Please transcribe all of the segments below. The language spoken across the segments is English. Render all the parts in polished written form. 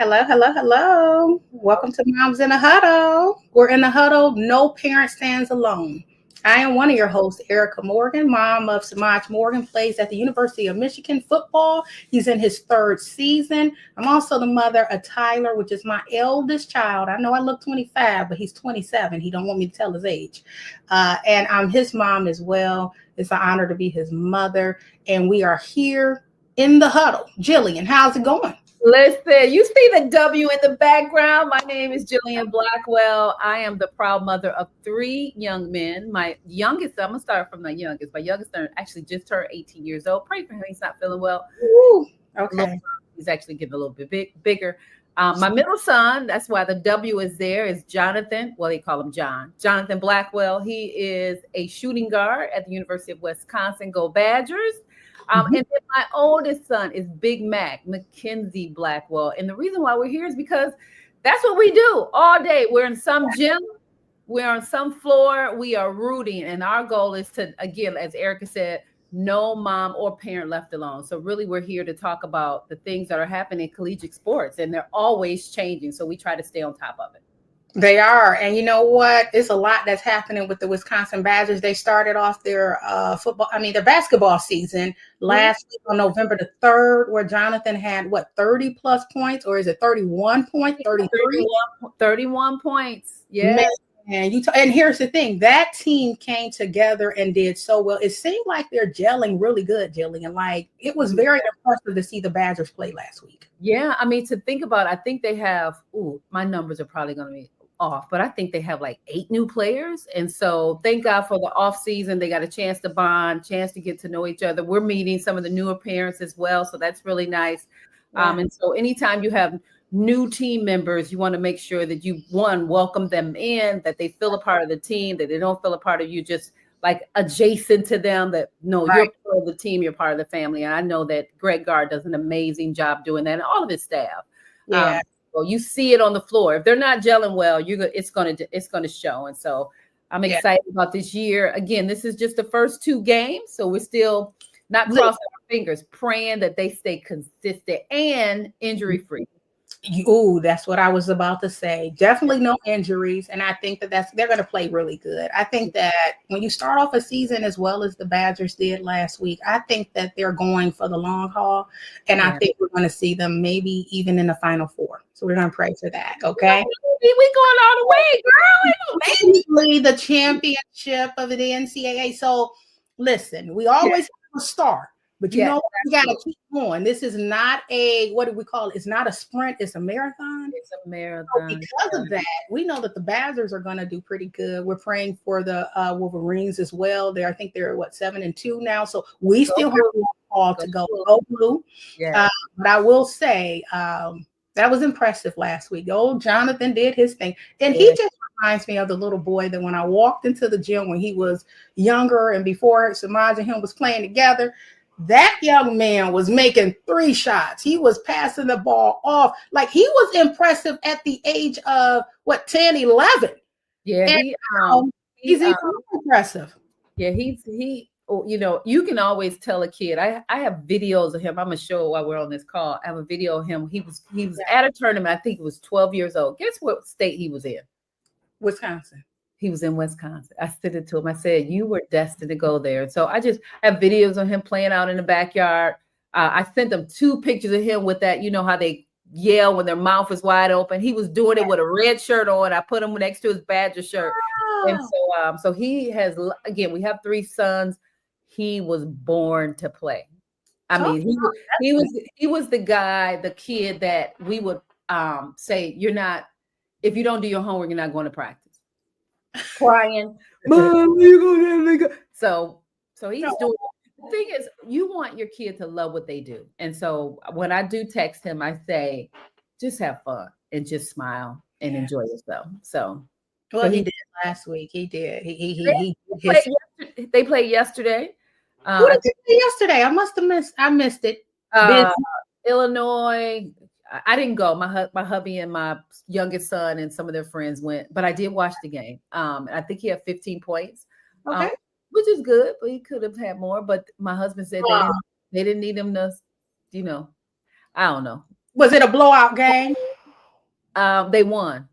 Hello, hello, hello. Welcome to Moms in a Huddle. We're in the huddle. No parent stands alone. I am one of your hosts, Erica Morgan, mom of Samaj Morgan, plays at the University of Michigan football. He's in his third season. I'm also the mother of Tyler, which is my eldest child. I know I look 25, but he's 27. He don't want me to tell his age. And I'm his mom as well. It's an honor to be his mother. And we are here in the huddle. Jillian, how's it going? Listen, you see the W in the background. My name is Jillian Blackwell. I am the proud mother of three young men. My youngest, I'm going to start from the youngest. My youngest son actually just turned 18 years old. Pray for him. He's not feeling well. Ooh, okay. He's actually getting a little bit bigger. My middle son, that's why the W is there, is Jonathan. Well, they call him John. Jonathan Blackwell. He is a shooting guard at the University of Wisconsin. Go Badgers. And then my oldest son is Big Mac, Mackenzie Blackwell. And the reason why we're here is because that's what we do all day. We're in some gym. We're on some floor. We are rooting. And our goal is to, again, as Erica said, no mom or parent left alone. So really, we're here to talk about the things that are happening in collegiate sports. And they're always changing. So we try to stay on top of it. They are. And you know what? It's a lot that's happening with the Wisconsin Badgers. They started off their their basketball season last week on November the 3rd, where Jonathan had 30 plus points, or is it 31 points? 31 points. Yeah. And here's the thing, that team came together and did so well. It seemed like they're gelling really good, Jillian. Like, it was very impressive to see the Badgers play last week. Yeah. I mean, to think about it, I think they have, my numbers are probably going to be off, but I think they have like 8 new players. And so thank God for the off season. They got a chance to bond, chance to get to know each other. We're meeting some of the newer parents as well. So that's really nice. Yeah. And so anytime you have new team members, you want to make sure that you, welcome them in, that they feel a part of the team, that they don't feel a part of you just like adjacent to them, that no, right. You're part of the team, you're part of the family. And I know that Greg Gard does an amazing job doing that, and all of his staff. Yeah. So you see it on the floor. If they're not gelling well, it's going to show. And so I'm excited about this year. Again, this is just the first 2 games, so we're still not crossing our fingers, praying that they stay consistent and injury free. That's what I was about to say. Definitely no injuries, and I think they're going to play really good. I think that when you start off a season as well as the Badgers did last week, I think that they're going for the long haul, and I think we're going to see them maybe even in the Final Four. So we're going to pray for that. Okay, we going all the way, girl. Maybe the championship of the NCAA. So listen, we always have a start. But you know what? We got to keep going. This is not what do we call it? It's not a sprint. It's a marathon. It's a marathon. So because of that, we know that the Badgers are going to do pretty good. We're praying for the Wolverines as well. I think they're 7-2 now. So we still have a call to go. Go blue. Yeah. But I will say that was impressive last week. Old Jonathan did his thing. And he just reminds me of the little boy that when I walked into the gym when he was younger and before Samaj and him was playing together, that young man was making 3 shots. He was passing the ball off. Like, he was impressive at the age of 10, 11. Yeah, and, he's even more impressive. Yeah, you can always tell a kid. I have videos of him. I'm gonna show while we're on this call. I have a video of him. He was at a tournament. I think he was 12 years old. Guess what state he was in? Wisconsin. He was in Wisconsin. I said it to him. I said, you were destined to go there. So I just have videos of him playing out in the backyard. I sent them 2 pictures of him with that. You know how they yell when their mouth is wide open. He was doing it with a red shirt on. I put him next to his Badger shirt. And so he has, again, we have 3 sons. He was born to play. I mean, he was the guy, the kid that we would say, if you don't do your homework, you're not going to practice. Crying, Mom, you gonna let me go. So he's doing. The thing is, you want your kid to love what they do, and so when I do text him, I say, just have fun and just smile and enjoy yourself. So, he did last week. He did. They played yesterday. Who did they play yesterday? I missed it. Illinois. I didn't go. My hubby and my youngest son and some of their friends went, but I did watch the game. I think he had 15 points, which is good, but he could have had more. But my husband said they didn't need him to, I don't know. Was it a blowout game? They won.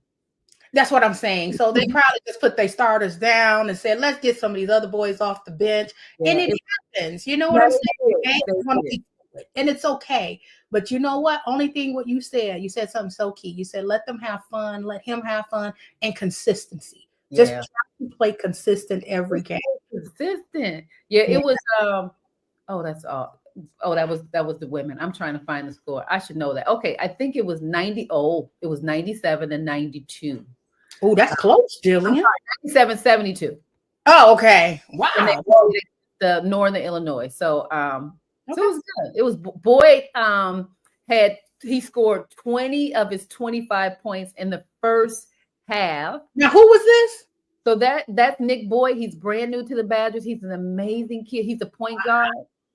That's what I'm saying. So they probably just put their starters down and said, let's get some of these other boys off the bench. And Yeah, it happens. You know no, what I'm they saying? did. Games They are going to did. be fluid, and it's okay. But you know what? Only thing what you said something so key. You said, let them have fun, let him have fun, and consistency. Just Yeah. try to play consistent every game. Consistent. Yeah, Yeah. it was oh, that's all. Oh, that was the women. I'm trying to find the score. I should know that. Okay, I think it was 90. Oh, it was 97 and 92. Oh, that's close, I'm Jillian. sorry, 97, 72. Oh, okay. And they Wow. Well, played the Northern Illinois. So okay. it was good. It was Boyd had he scored 20 of his 25 points in the first half. Now, who was this? So that's Nick Boyd. He's brand new to the Badgers. He's an amazing kid. He's a point guard.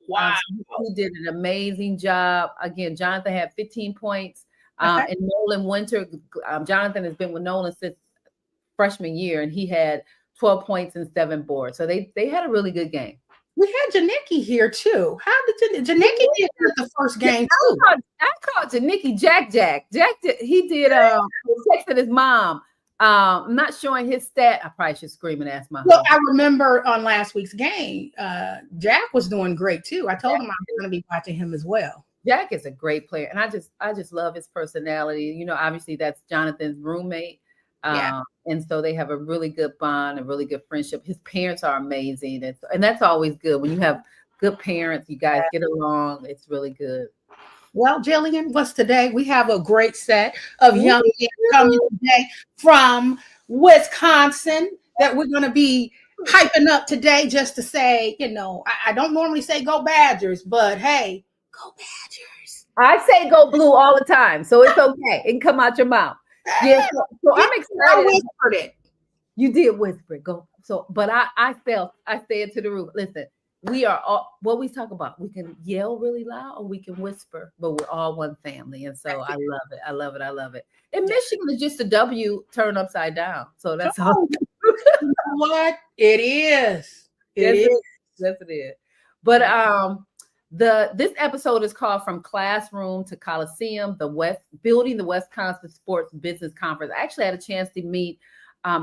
Wow. So he did an amazing job. Again, Jonathan had 15 points. Okay. And Nolan Winter, Jonathan has been with Nolan since freshman year, and he had 12 points and 7 boards. So they had a really good game. We had Janicki here too. How did Janicki did good the first game too? I called Janicki Jack. Jack he did texted his mom. I'm not showing his stat. I probably should scream and ask my Well, husband. I remember on last week's game, Jack was doing great too. I told him I was going to be watching him as well. Jack is a great player, and I just love his personality. You know, obviously that's Jonathan's roommate. Yeah. And so they have a really good bond, a really good friendship. His parents are amazing. And that's always good. When you have good parents, you guys get along. It's really good. Well, Jillian, what's today? We have a great set of young men coming today from Wisconsin that we're going to be hyping up today just to say, you know, I don't normally say go Badgers, but hey, go Badgers. I say go blue all the time, so it's okay. It can come out your mouth. Yeah, so I'm I excited. whispered it. You did whisper it, go. So, but I said to the room, listen, we are all what we talk about. We can yell really loud or we can whisper, but we're all one family. And so I love it. I love it. I love it. And Michigan is just a W turned upside down. So that's all. You know what? It is. It Yes, is. yes, it is. But this episode is called From Classroom to Coliseum, building the Wisconsin Sports Business Conference. I actually had a chance to meet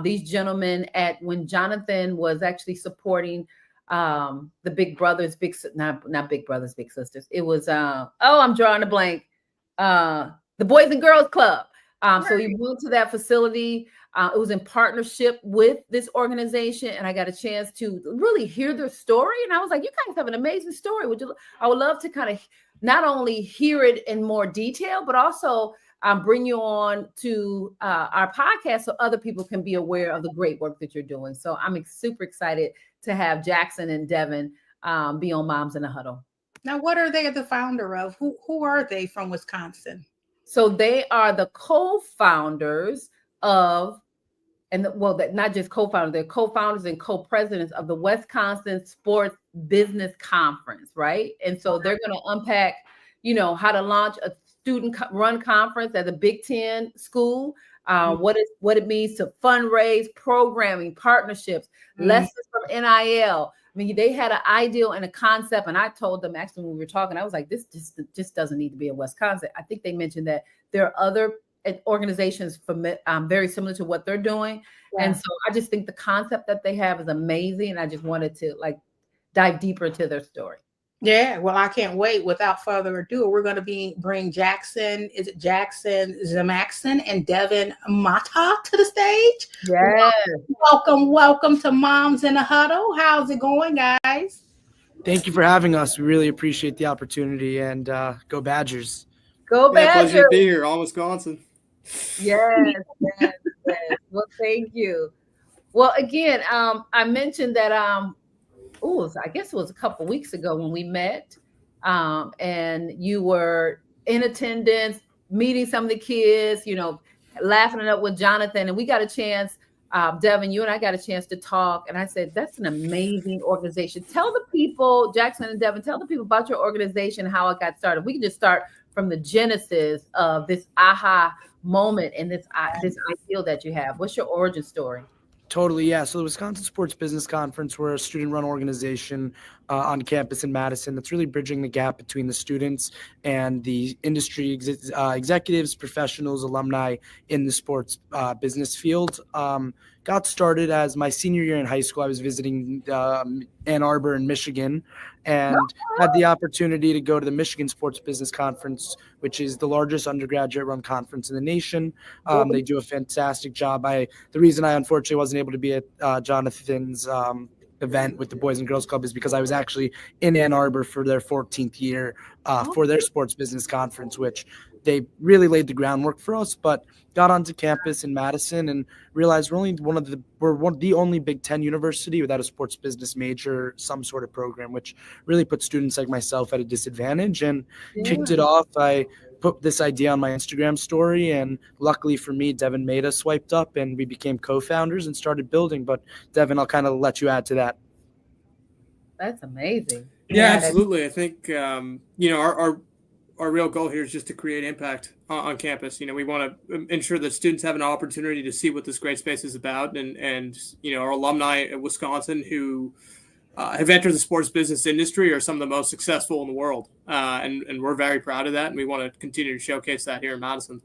these gentlemen when Jonathan was actually supporting the Big Brothers, not Big Brothers, Big Sisters. It was I'm drawing a blank. The Boys and Girls Club. So he went to that facility. It was in partnership with this organization, and I got a chance to really hear their story. And I was like, "You guys have an amazing story. I would love to kind of not only hear it in more detail, but also bring you on to our podcast so other people can be aware of the great work that you're doing." So I'm super excited to have Jackson and Devin be on Moms in a Huddle. Now, what are they the founder of? Who are they from Wisconsin? So they are the co-founders of, not just co-founders, they're co-founders and co-presidents of the Wisconsin Sports Business Conference, right? And so they're going to unpack, how to launch a student-run conference at a Big Ten school, what it means to fundraise, programming, partnerships, lessons from NIL. I mean, they had an ideal and a concept, and I told them actually when we were talking, I was like, this just doesn't need to be in Wisconsin. I think they mentioned that there are other organizations very similar to what they're doing. Yeah. And so I just think the concept that they have is amazing. And I just wanted to dive deeper into their story. Yeah, well, I can't wait. Without further ado, we're going to bring Jackson Zamaxon and Devin Mata to the stage. Yes. Welcome to Moms in a Huddle. How's it going, guys? Thank you for having us. We really appreciate the opportunity, and go Badgers. Go Badgers. Pleasure to be here, all Wisconsin. Yes. Well, thank you. Well, again, I mentioned that I guess it was a couple of weeks ago when we met, and you were in attendance, meeting some of the kids, laughing it up with Jonathan, and we got a chance, Devin, you and I got a chance to talk, and I said, that's an amazing organization. Tell the people, Jackson and Devin, tell the people about your organization, how it got started. We can just start from the genesis of this aha moment and this ideal that you have. What's your origin story? Totally, yeah. So the Wisconsin Sports Business Conference, we're a student-run organization. on campus in Madison that's really bridging the gap between the students and the industry executives, professionals, alumni in the sports business field. Got started as my senior year in high school. I was visiting Ann Arbor in Michigan and had the opportunity to go to the Michigan Sports Business Conference, which is the largest undergraduate run conference in the nation. They do a fantastic job. The reason I unfortunately wasn't able to be at Jonathan's event with the Boys and Girls Club is because I was actually in Ann Arbor for their 14th year for their sports business conference, which they really laid the groundwork for us, but got onto campus in Madison and realized we're the only Big Ten university without a sports business major, some sort of program, which really put students like myself at a disadvantage and kicked it off. I put this idea on my Instagram story, and luckily for me, Devin made us swiped up and we became co-founders and started building. But Devin, I'll kind of let you add to that. That's amazing. Yeah, absolutely. I think, our real goal here is just to create impact on campus. We want to ensure that students have an opportunity to see what this great space is about. And our alumni at Wisconsin who have entered the sports business industry are some of the most successful in the world. And we're very proud of that. And we want to continue to showcase that here in Madison.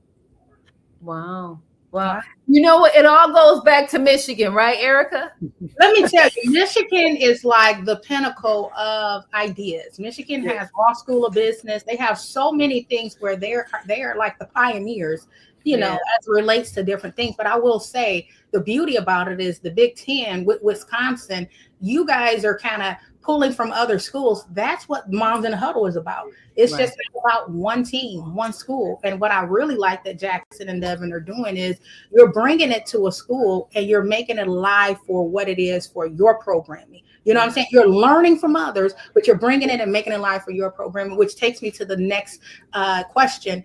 Wow. Well, you know what? It all goes back to Michigan, right, Erica? Let me tell you, Michigan is like the pinnacle of ideas. Michigan has Law School of Business. They have so many things where they are like the pioneers, as it relates to different things. But I will say the beauty about it is the Big Ten with Wisconsin, you guys are kind of pulling from other schools. That's what Moms in the Huddle is about. It's just about one team, one school. And what I really like that Jackson and Devin are doing is you're bringing it to a school and you're making it live for what it is for your programming. You know what I'm saying? You're learning from others, but you're bringing it and making it live for your programming, which takes me to the next question.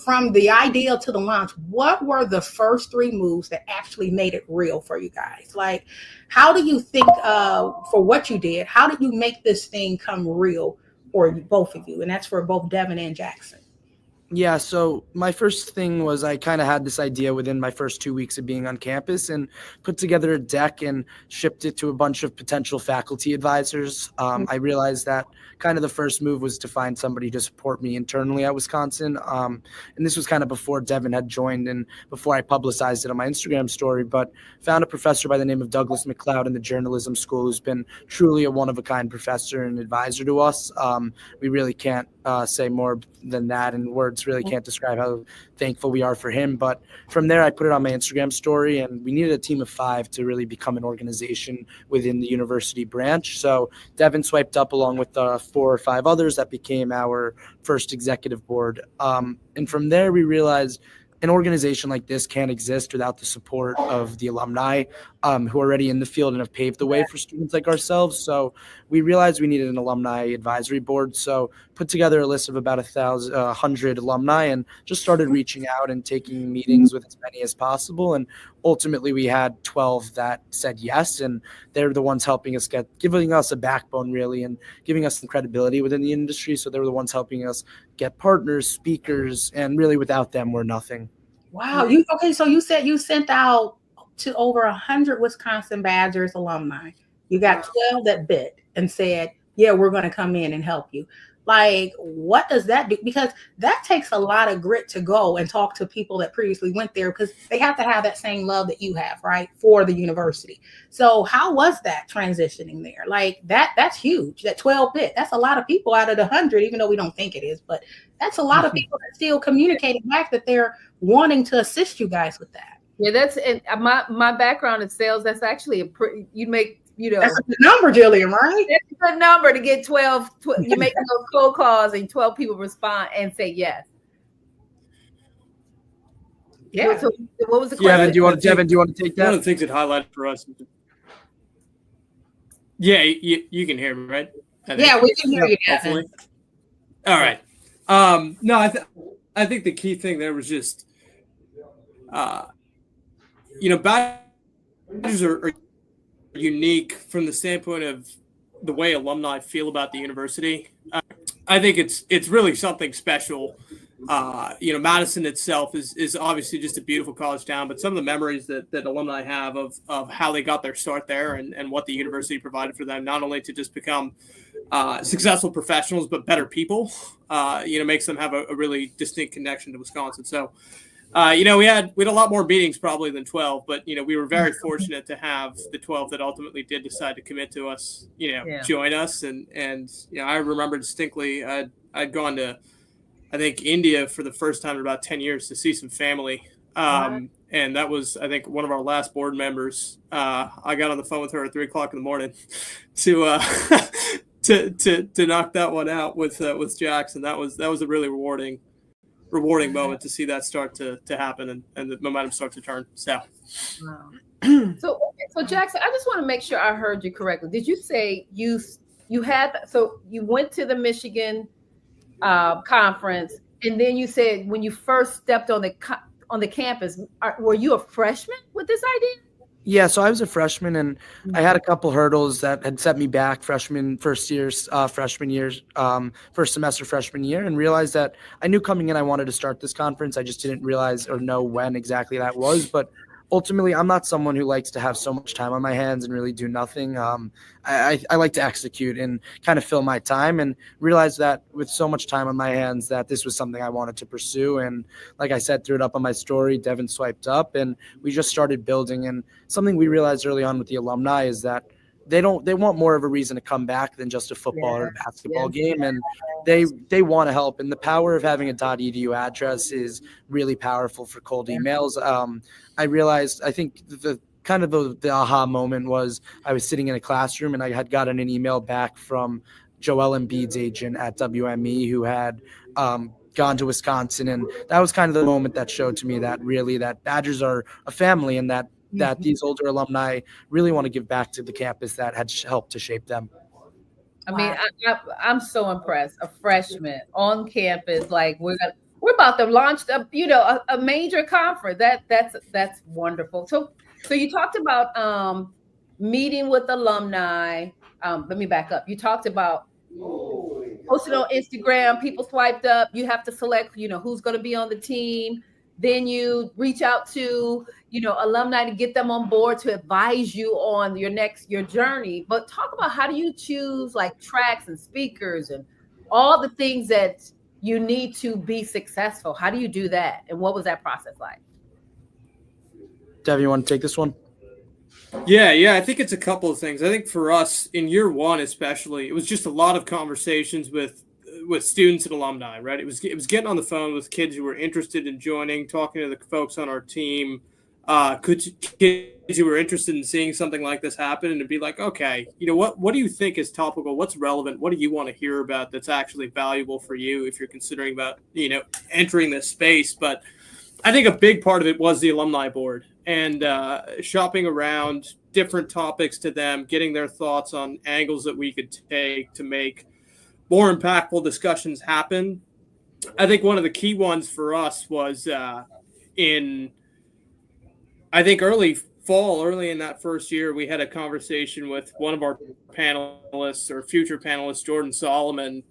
From the idea to the launch, what were the first 3 moves that actually made it real for you guys? Like, how do you think for what you did, how did you make this thing come real for both of you? And that's for both Devin and Jackson. Yeah, so my first thing was I kind of had this idea within my first 2 weeks of being on campus and put together a deck and shipped it to a bunch of potential faculty advisors. I realized that kind of the first move was to find somebody to support me internally at Wisconsin. And this was kind of before Devin had joined and before I publicized it on my Instagram story, but found a professor by the name of Douglas McLeod in the journalism school who's been truly a one-of-a-kind professor and advisor to us. We really can't say more than that, and words really can't describe how thankful we are for him. But from there, I put it on my Instagram story, and we needed a team of 5 to really become an organization within the university branch. So Devin swiped up along with 4 or 5 others that became our first executive board. And from there, we realized an organization like this can't exist without the support of the alumni who are already in the field and have paved the way for students like ourselves. So we realized we needed an alumni advisory board. So put together a list of about 100 alumni and just started reaching out and taking meetings with as many as possible. And ultimately we had 12 that said yes. And they're the ones helping us giving us a backbone really and giving us some credibility within the industry. So they were the ones helping us get partners, speakers, and really without them, we're nothing. Wow. So you said you sent out to over 100 Wisconsin Badgers alumni. You got 12 that bit and said, yeah, we're going to come in and help you. Like, what does that do? Because that takes a lot of grit to go and talk to people that previously went there, because they have to have that same love that you have, right, for the university. So how was that transitioning there? Like, that's huge. That 12 bit, that's a lot of people out of the 100, even though we don't think it is, but that's a lot of people that still communicating back that they're wanting to assist you guys with that. Yeah, that's it. My background in sales. That's actually that's a good number, Jillian, right? That's a good number to get 12. You make those cold calls and 12 people respond and say yes. Yeah. So what was the question? Devin, do you want to take that? One of the things that highlighted for us. Yeah, you can hear me, right? Yeah, we can hear you, Devin. All right. No, I think the key thing there was just, badges are unique from the standpoint of the way alumni feel about the university. I think it's really something special Madison itself is obviously just a beautiful college town, but some of the memories that alumni have of how they got their start there and what the university provided for them, not only to just become successful professionals, but better people, makes them have a really distinct connection to Wisconsin. So, we had a lot more meetings probably than 12, but, we were very fortunate to have the 12 that ultimately did decide to commit to us, join us. And I remember distinctly, I'd gone to, I think, India for the first time in about 10 years to see some family. And that was, I think, one of our last board members. I got on the phone with her at 3:00 in the morning to to knock that one out with Jackson. That was a really rewarding moment to see that start to happen and the momentum start to turn. So, so Jackson, I just want to make sure I heard you correctly. Did you say you went to the Michigan conference, and then you said when you first stepped on the campus, were you a freshman with this idea? Yeah, so I was a freshman, and I had a couple hurdles that had set me back first semester freshman year, and realized that I knew coming in I wanted to start this conference. I just didn't realize or know when exactly that was. But ultimately, I'm not someone who likes to have so much time on my hands and really do nothing. I like to execute and kind of fill my time, and realized that with so much time on my hands that this was something I wanted to pursue. And like I said, threw it up on my story, Devin swiped up, and we just started building. And something we realized early on with the alumni is that they want more of a reason to come back than just a football or basketball game. And they want to help. And the power of having a .edu address is really powerful for cold emails. I realized, I think the aha moment was I was sitting in a classroom and I had gotten an email back from Joel Embiid's agent at WME who had gone to Wisconsin. And that was kind of the moment that showed to me that really that Badgers are a family, and that these older alumni really want to give back to the campus that had helped to shape them. I mean, I'm so impressed. A freshman on campus, like we're about to launch a major conference. That's wonderful. So you talked about meeting with alumni. Let me back up. You talked about posted on Instagram. People swiped up. You have to select, who's going to be on the team. Then you reach out to, alumni to get them on board to advise you on your journey. But talk about, how do you choose like tracks and speakers and all the things that you need to be successful? How do you do that? And what was that process like? Dev, you want to take this one? Yeah. I think it's a couple of things. I think for us in year one, especially, it was just a lot of conversations with students and alumni, right? It was getting on the phone with kids who were interested in joining, talking to the folks on our team, kids who were interested in seeing something like this happen, and to be like, okay, what do you think is topical? What's relevant? What do you want to hear about that's actually valuable for you if you're considering about, entering this space? But I think a big part of it was the alumni board and shopping around different topics to them, getting their thoughts on angles that we could take to make more impactful discussions happen. I think one of the key ones for us was in early in that first year, we had a conversation with one of our panelists or future panelists, Jordan Solomon,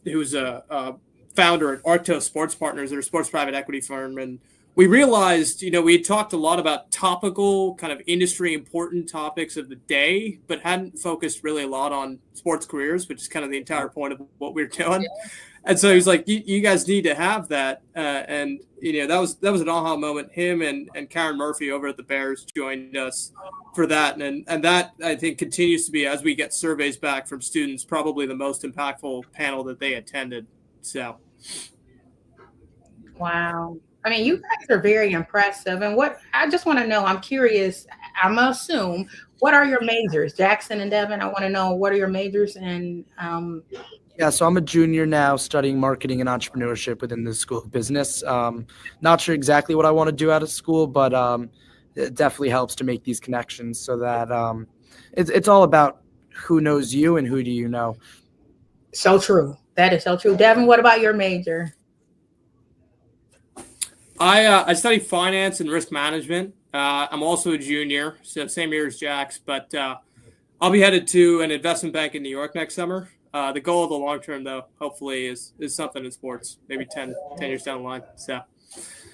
who's a founder at Arctos Sports Partners, their sports private equity firm. And we realized, we had talked a lot about topical kind of industry important topics of the day, but hadn't focused really a lot on sports careers, which is kind of the entire point of what we were doing. And so he's like, you guys need to have that. And that was an aha moment. Him and Karen Murphy over at the Bears joined us for that. And that, I think, continues to be, as we get surveys back from students, probably the most impactful panel that they attended. So. Wow. I mean, you guys are very impressive. And I just want to know, I'm curious, I'm going to assume, what are your majors? Jackson and Devin, I want to know, what are your majors? And Yeah, so I'm a junior now studying marketing and entrepreneurship within the School of Business. Not sure exactly what I want to do out of school, but it definitely helps to make these connections so that it's all about who knows you and who do you know. So true. That is so true. Devin, what about your major? I study finance and risk management. I'm also a junior, so same year as Jax, but I'll be headed to an investment bank in New York next summer. The goal of the long term, though, hopefully, is something in sports, maybe 10 years down the line. So.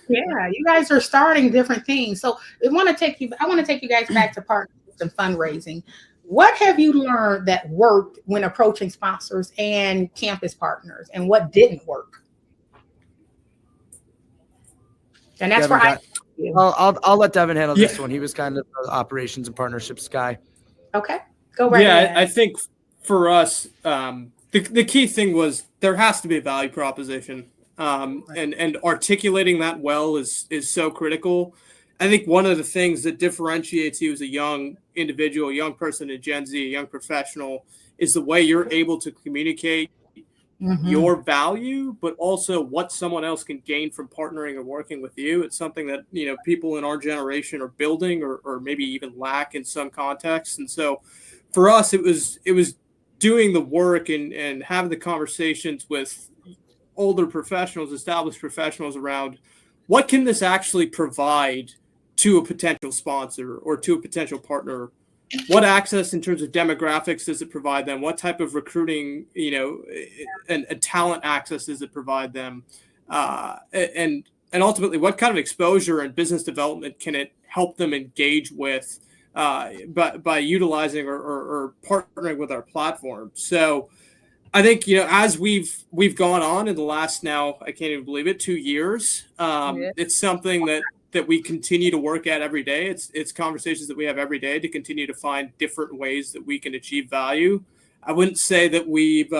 Yeah, you guys are starting different things. So I want to take you guys back to partnerships and fundraising. What have you learned that worked when approaching sponsors and campus partners, and what didn't work? And that's Devin, for I'll let Devin handle this Yeah. one. He was kind of the operations and partnerships guy. Okay, go right Yeah, ahead. I think for us, the key thing was there has to be a value proposition, and articulating that well is so critical. I think one of the things that differentiates you as a young individual, a young person in Gen Z, a young professional, is the way you're able to communicate your value, but also what someone else can gain from partnering or working with you. It's something that, people in our generation are building or maybe even lack in some contexts. And so for us, it was doing the work and having the conversations with older professionals, established professionals around what can this actually provide to a potential sponsor or to a potential partner. What access in terms of demographics does it provide them? What type of recruiting, and talent access does it provide them? And ultimately, what kind of exposure and business development can it help them engage with by utilizing or partnering with our platform? So I think, as we've gone on in the last, now I can't even believe it, 2 years, it's something that we continue to work at every day. It's conversations that we have every day to continue to find different ways that we can achieve value. I wouldn't say that we've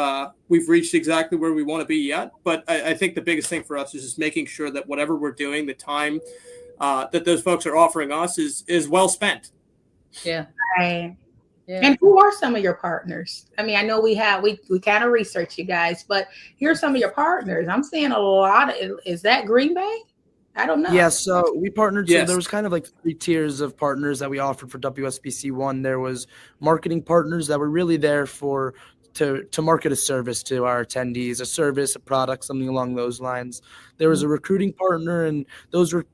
reached exactly where we want to be yet, but I think the biggest thing for us is just making sure that whatever we're doing, the time that those folks are offering us is well spent. Yeah. Right. Yeah. And who are some of your partners? I mean, I know we kind of research you guys, but here's some of your partners. I'm seeing a lot of, is that Green Bay? I don't know. Yeah, so we partnered. Yes. So there was kind of like 3 tiers of partners that we offered for WSBC 1. There was marketing partners that were really there to market a service to our attendees, a service, a product, something along those lines. There was a recruiting partner, and those were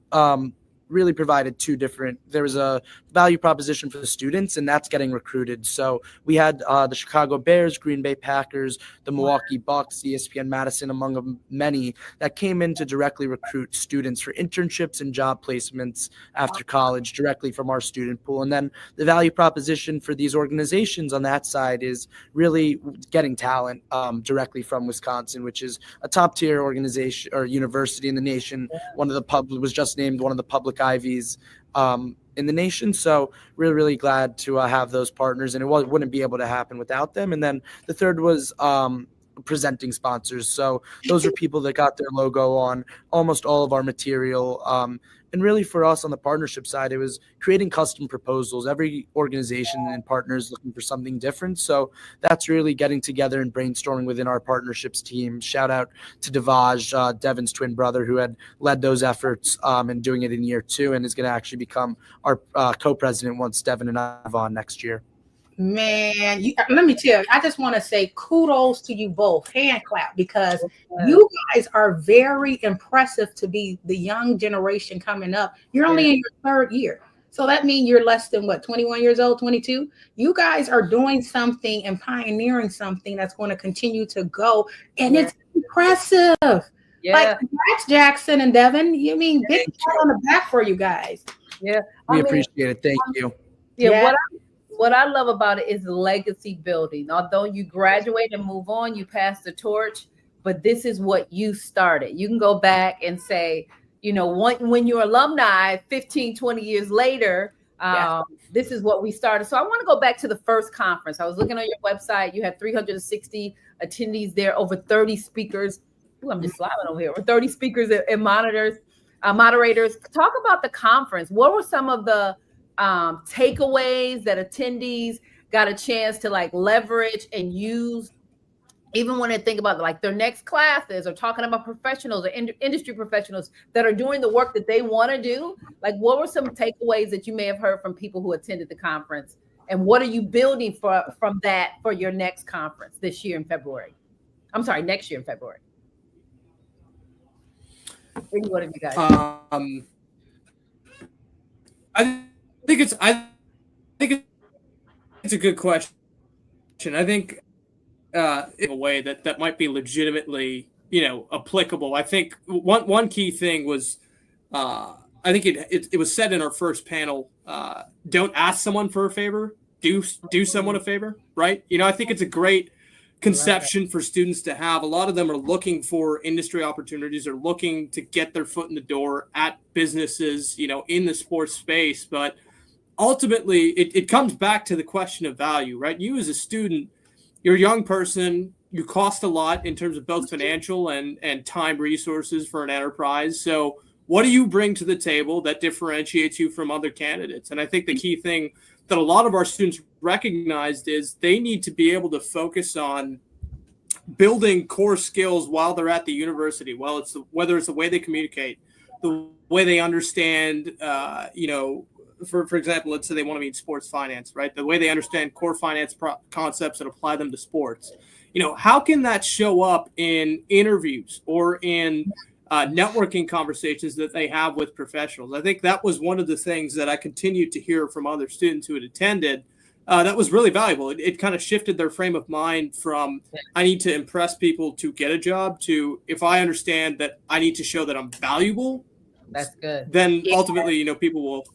really provided 2 different. There was a value proposition for the students, and that's getting recruited. So we had the Chicago Bears, Green Bay Packers, the Milwaukee Bucks, ESPN Madison, among many, that came in to directly recruit students for internships and job placements after college directly from our student pool. And then the value proposition for these organizations on that side is really getting talent directly from Wisconsin, which is a top tier organization or university in the nation. One of the was just named one of the public Ivies in the nation. So really, really glad to have those partners, and it wouldn't be able to happen without them. And then the third was presenting sponsors. So those are people that got their logo on almost all of our material. And really for us on the partnership side, it was creating custom proposals. Every organization and partner is looking for something different. So that's really getting together and brainstorming within our partnerships team. Shout out to Devaj, Devin's twin brother, who had led those efforts and doing it in year 2 and is going to actually become our co-president once Devin and I have on next year. Man, let me tell you, I just want to say kudos to you both, hand clap, because you guys are very impressive to be the young generation coming up. You're only in your 3rd year. So that means you're less than 21 years old, 22. You guys are doing something and pioneering something that's going to continue to go. And it's impressive. Yeah. Like, congrats, Jackson and Devin. You mean, big pat on the back for you guys. Yeah. We appreciate it. Thank you. Yeah. What I love about it is legacy building. Although you graduate and move on, you pass the torch, but this is what you started. You can go back and say, when you're alumni 15, 20 years later, this is what we started. So I want to go back to the first conference. I was looking on your website. You had 360 attendees there, over 30 speakers. Ooh, I'm just smiling over here. Over 30 speakers and moderators. Talk about the conference. What were some of the takeaways that attendees got a chance to leverage and use, even when they think about their next classes, or talking about professionals or industry professionals that are doing the work that they want to do? What were some takeaways that you may have heard from people who attended the conference, and what are you building from that for your next conference next year in February? What have you guys? I think it's a good question. I think in a way that might be legitimately, applicable. I think one key thing was, I think it was said in our first panel, don't ask someone for a favor, do someone a favor, right? I think it's a great conception for students to have. A lot of them are looking for industry opportunities, or looking to get their foot in the door at businesses, in the sports space. But ultimately, it comes back to the question of value, right? You as a student, you're a young person, you cost a lot in terms of both financial and time resources for an enterprise. So what do you bring to the table that differentiates you from other candidates? And I think the key thing that a lot of our students recognized is they need to be able to focus on building core skills while they're at the university. Well, whether it's the way they communicate, the way they understand, for example, let's say they want to be in sports finance, right? The way they understand core finance concepts and apply them to sports. How can that show up in interviews or in networking conversations that they have with professionals? I think that was one of the things that I continued to hear from other students who had attended. That was really valuable. It kind of shifted their frame of mind from I need to impress people to get a job to, if I understand that I need to show that I'm valuable, that's good. Then ultimately, people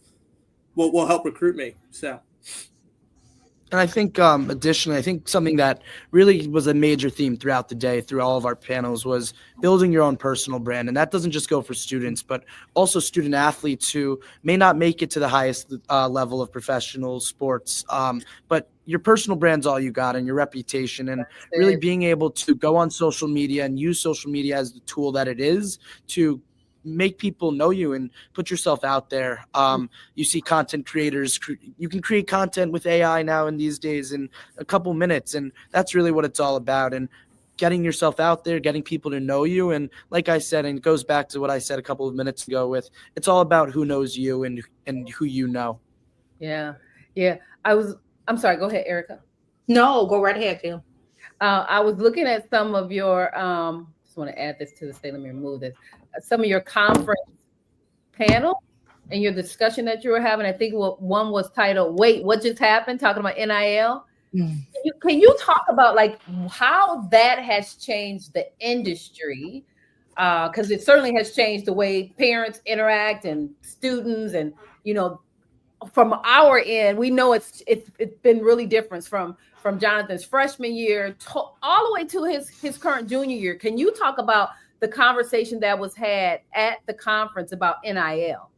will help recruit me. So. And I think additionally, I think something that really was a major theme throughout the day, through all of our panels, was building your own personal brand. And that doesn't just go for students, but also student athletes who may not make it to the highest level of professional sports. But your personal brand's all you got, and your reputation, and really being able to go on social media and use social media as the tool that it is to make people know you and put yourself out there. You see content creators, you can create content with AI now in these days in a couple minutes. And that's really what it's all about. And getting yourself out there, getting people to know you. And like I said, and it goes back to what I said a couple of minutes ago with, it's all about who knows you and who you know. Yeah. Yeah. I'm sorry. Go ahead, Erica. No, go right ahead, Phil. I was looking at some of your, just want to add this to the state. Let me remove this. Some of your conference panel and your discussion that you were having. I think one was titled, "Wait, What Just Happened?" Talking about NIL. Can you talk about like how that has changed the industry? Because it certainly has changed the way parents interact and students, and from our end, we know it's been really different from Jonathan's freshman year all the way to his current junior year. Can you talk about the conversation that was had at the conference about NIL?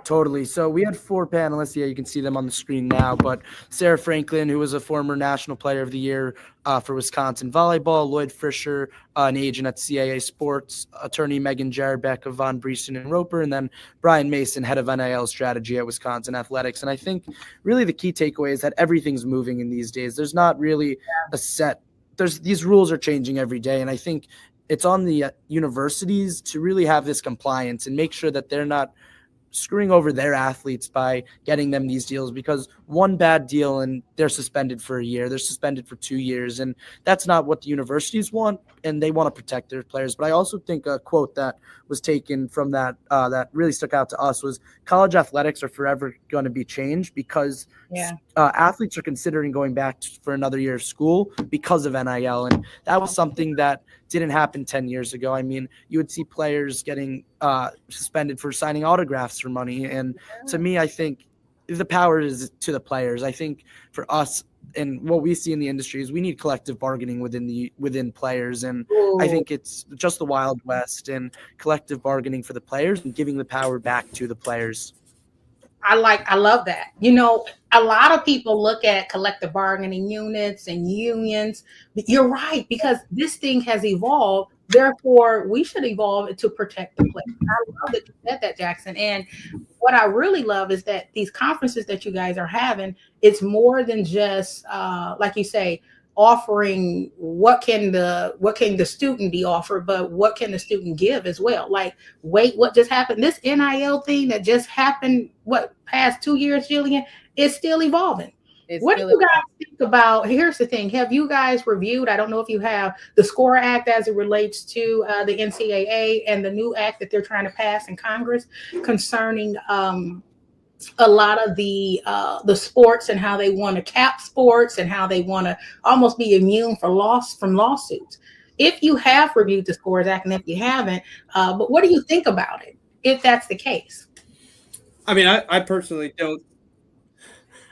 Totally. So we had 4 panelists. Yeah, you can see them on the screen now. But Sarah Franklin, who was a former National Player of the Year for Wisconsin Volleyball, Lloyd Fisher, an agent at CAA Sports, attorney Megan Jarbeck of Von Briesen and Roper, and then Brian Mason, head of NIL strategy at Wisconsin Athletics. And I think really the key takeaway is that everything's moving in these days. There's not really these rules are changing every day. And I think it's on the universities to really have this compliance and make sure that they're not screwing over their athletes by getting them these deals, because one bad deal and they're suspended for a year, they're suspended for 2 years, and that's not what the universities want, and they want to protect their players. But I also think a quote that was taken from that that really stuck out to us was, college athletics are forever going to be changed because athletes are considering going back for another year of school because of NIL, and that was something that didn't happen 10 years ago. I mean, you would see players getting suspended for signing autographs for money. And to me, I think the power is to the players. I think for us and what we see in the industry is we need collective bargaining within players. And I think it's just the Wild West, and collective bargaining for the players and giving the power back to the players. I love that. A lot of people look at collective bargaining units and unions, but you're right, because this thing has evolved. Therefore, we should evolve to protect the players. I love that you said that, Jackson. And what I really love is that these conferences that you guys are having, it's more than just, like you say, offering what can the student be offered, but what can the student give as well. Like, wait, what just happened? This NIL thing that just happened, past 2 years, Jillian, it's still evolving. What do you guys think about? Here's the thing. Have you guys reviewed, I don't know if you have, the SCORE Act as it relates to the NCAA and the new act that they're trying to pass in Congress concerning a lot of the sports and how they want to cap sports and how they want to almost be immune for from lawsuits. If you have reviewed the scores, Zach, and if you haven't, but what do you think about it if that's the case? I mean, I personally don't.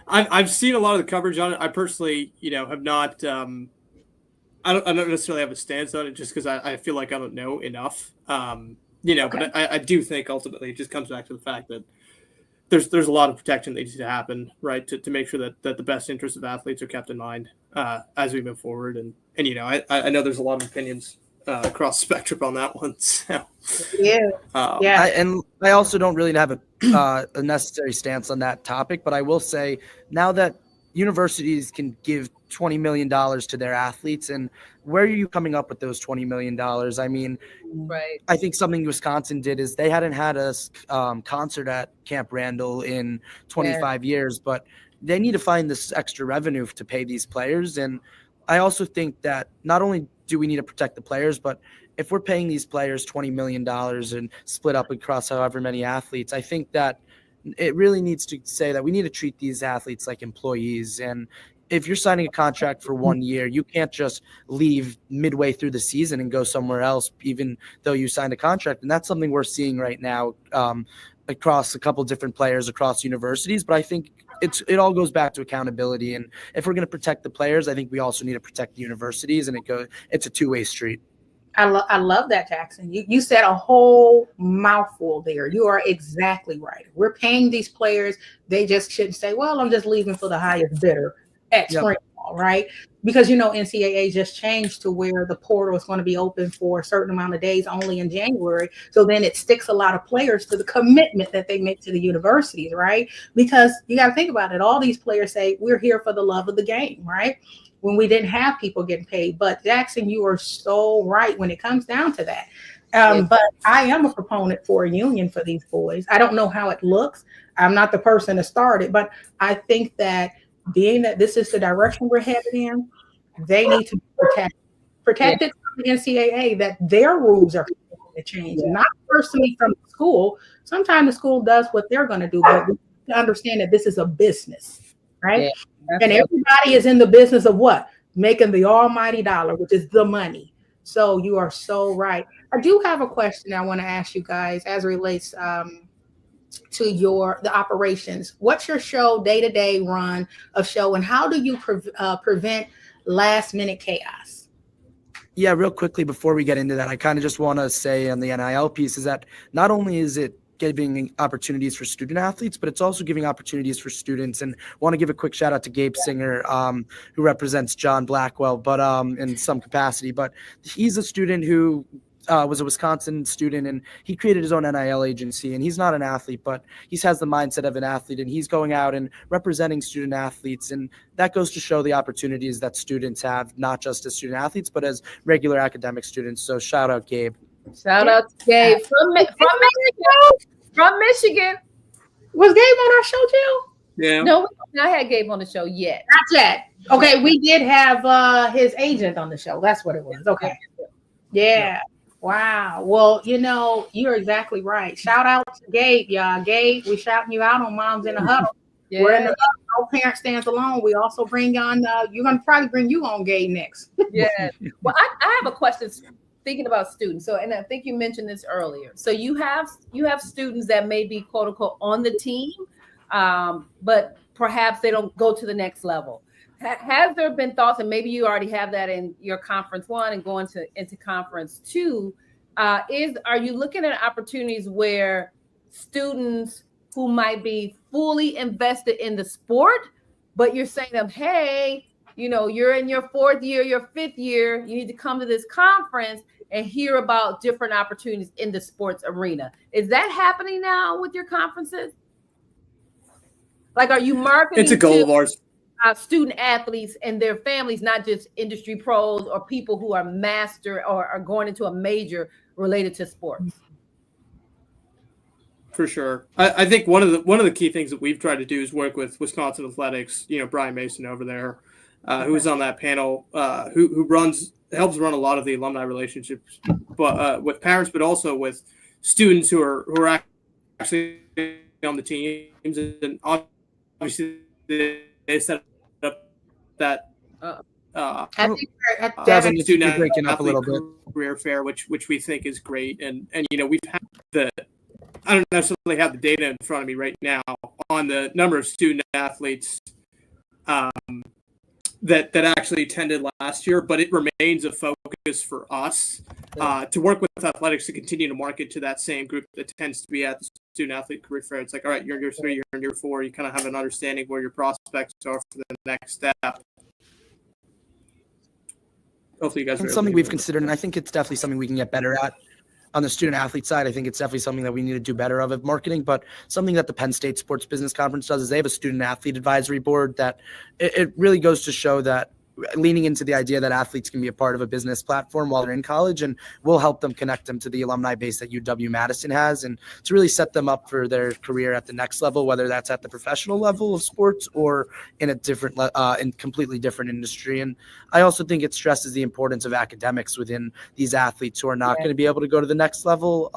I've seen a lot of the coverage on it. I personally, have not. I don't necessarily have a stance on it just because I feel like I don't know enough. Okay. But I do think ultimately it just comes back to the fact that there's a lot of protection that needs to happen, right, to make sure that the best interests of athletes are kept in mind as we move forward. And I know there's a lot of opinions across the spectrum on that one. So yeah. I also don't really have a necessary stance on that topic, but I will say now that universities can give $20 million to their athletes, and where are you coming up with those $20 million? I mean, right. I think something Wisconsin did is they hadn't had a concert at Camp Randall in 25 years, but they need to find this extra revenue to pay these players. And I also think that not only do we need to protect the players, but if we're paying these players $20 million and split up across however many athletes, I think that it really needs to say that we need to treat these athletes like employees. And if you're signing a contract for 1 year, you can't just leave midway through the season and go somewhere else, even though you signed a contract. And that's something we're seeing right now across a couple different players across universities. But I think it all goes back to accountability. And if we're going to protect the players, I think we also need to protect the universities, and it's a two-way street. I love that, Jackson. You said a whole mouthful there. You are exactly right. We're paying these players. They just shouldn't say, well, I'm just leaving for the highest bidder at spring ball, right? Because, NCAA just changed to where the portal is going to be open for a certain amount of days only in January. So then it sticks a lot of players to the commitment that they make to the universities, right? Because you got to think about it. All these players say, we're here for the love of the game, right? When we didn't have people getting paid. But Jackson, you are so right when it comes down to that. But I am a proponent for a union for these boys. I don't know how it looks. I'm not the person to start it, but I think that being that this is the direction we're headed in, they need to be protected from the NCAA, that their rules are going to change, not personally from the school. Sometimes the school does what they're going to do, but we need to understand that this is a business, right? Yeah. And everybody is in the business of what? Making the almighty dollar, which is the money. So you are so right. I do have a question I want to ask you guys as it relates to the operations. What's your show day-to-day run of show, and how do you prevent last-minute chaos? Yeah, real quickly before we get into that, I kind of just want to say on the NIL piece is that not only is it giving opportunities for student athletes, but it's also giving opportunities for students. And want to give a quick shout out to Gabe Singer, who represents John Blackwell, but in some capacity. But he's a student who was a Wisconsin student, and he created his own NIL agency. And he's not an athlete, but he has the mindset of an athlete, and he's going out and representing student athletes. And that goes to show the opportunities that students have, not just as student athletes, but as regular academic students. So shout out, Gabe. Shout out to Gabe from Michigan. From Michigan. Was Gabe on our show, Jill? Yeah. No, I had Gabe on the show yet. Not yet. Okay, we did have his agent on the show. That's what it was. Okay. Yeah. Wow. Well, you're exactly right. Shout out to Gabe, y'all. Gabe, we shouting you out on Moms in the Huddle. Yeah. We're in the No Parent Stands Alone. We also bring on, you're going to probably bring you on, Gabe, next. Yeah. Well, I have a question. Thinking about students. So, and I think you mentioned this earlier. So you have students that may be quote unquote on the team, but perhaps they don't go to the next level. Has there been thoughts, and maybe you already have that in your conference 1 and going into conference 2, are you looking at opportunities where students who might be fully invested in the sport, but you're saying to them, hey, you're in your 4th year, your 5th year, you need to come to this conference and hear about different opportunities in the sports arena. Is that happening now with your conferences? Like, are you marketing it's a goal of ours. Student athletes and their families, not just industry pros or people who are master or are going into a major related to sports? For sure. I think one of the key things that we've tried to do is work with Wisconsin Athletics, Brian Mason over there, who is on that panel, who helps run a lot of the alumni relationships, but with parents, but also with students who are actually on the teams, and obviously they set up that I think Devin, Devin, you're breaking up a little bit. career fair, which we think is great, and we've had I don't necessarily have the data in front of me right now on the number of student athletes that actually attended last year, but it remains a focus for us to work with athletics to continue to market to that same group that tends to be at the student athlete career fair. It's like, all right, you're in year 3, you're in year 4, you kind of have an understanding where your prospects are for the next step. Hopefully you guys are It's something we've considered, and I think it's definitely something we can get better at. On the student athlete side, I think it's definitely something that we need to do better of marketing, but something that the Penn State Sports Business Conference does is they have a student athlete advisory board that it really goes to show that leaning into the idea that athletes can be a part of a business platform while they're in college, and we'll help them connect them to the alumni base that UW-Madison has, and to really set them up for their career at the next level, whether that's at the professional level of sports or in a different, in completely different industry. And I also think it stresses the importance of academics within these athletes who are not going to be able to go to the next level.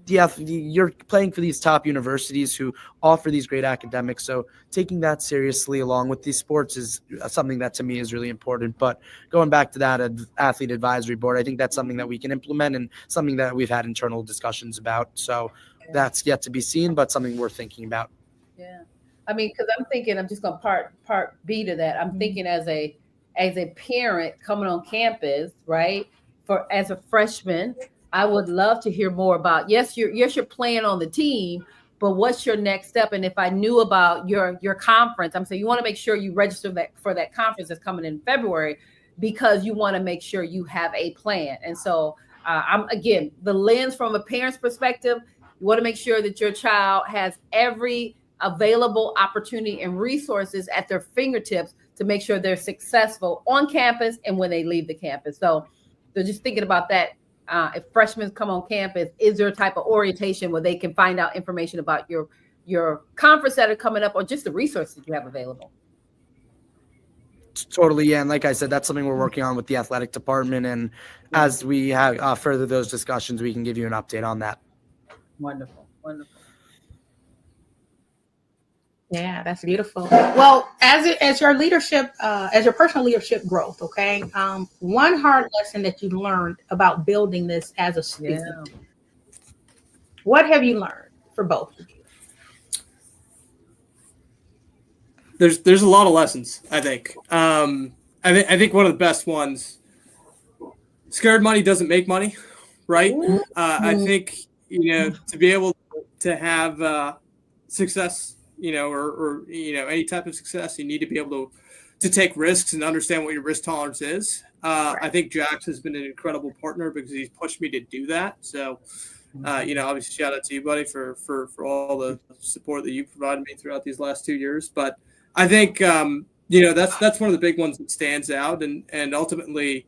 You're playing for these top universities who offer these great academics. So taking that seriously along with these sports is something that to me is really important. But going back to that athlete advisory board, I think that's something that we can implement and something that we've had internal discussions about. So that's yet to be seen, but something we're thinking about. Yeah. I mean, because I'm thinking, I'm just going to part B to that. I'm thinking as a parent coming on campus, right? As a freshman, I would love to hear more about, yes, you're playing on the team, but what's your next step? And if I knew about your conference, I'm saying you want to make sure you register for that conference that's coming in February, because you want to make sure you have a plan. And so again, the lens from a parent's perspective, you want to make sure that your child has every available opportunity and resources at their fingertips to make sure they're successful on campus and when they leave the campus. So just thinking about that. If freshmen come on campus, is there a type of orientation where they can find out information about your conference that are coming up, or just the resources you have available? Totally, yeah. And like I said, that's something we're working on with the athletic department. And as we have further those discussions, we can give you an update on that. Wonderful, wonderful. Yeah, that's beautiful. Well, as your leadership, as your personal leadership growth, okay, one hard lesson that you learned about building this as a student, what have you learned for both of you? There's a lot of lessons, I think. I think one of the best ones, scared money doesn't make money, right? I think, to be able to have success, or any type of success, you need to be able to take risks and understand what your risk tolerance is. I think Jax has been an incredible partner because he's pushed me to do that. So, obviously shout out to you, buddy, for all the support that you've provided me throughout these last 2 years. But I think, that's one of the big ones that stands out. And ultimately,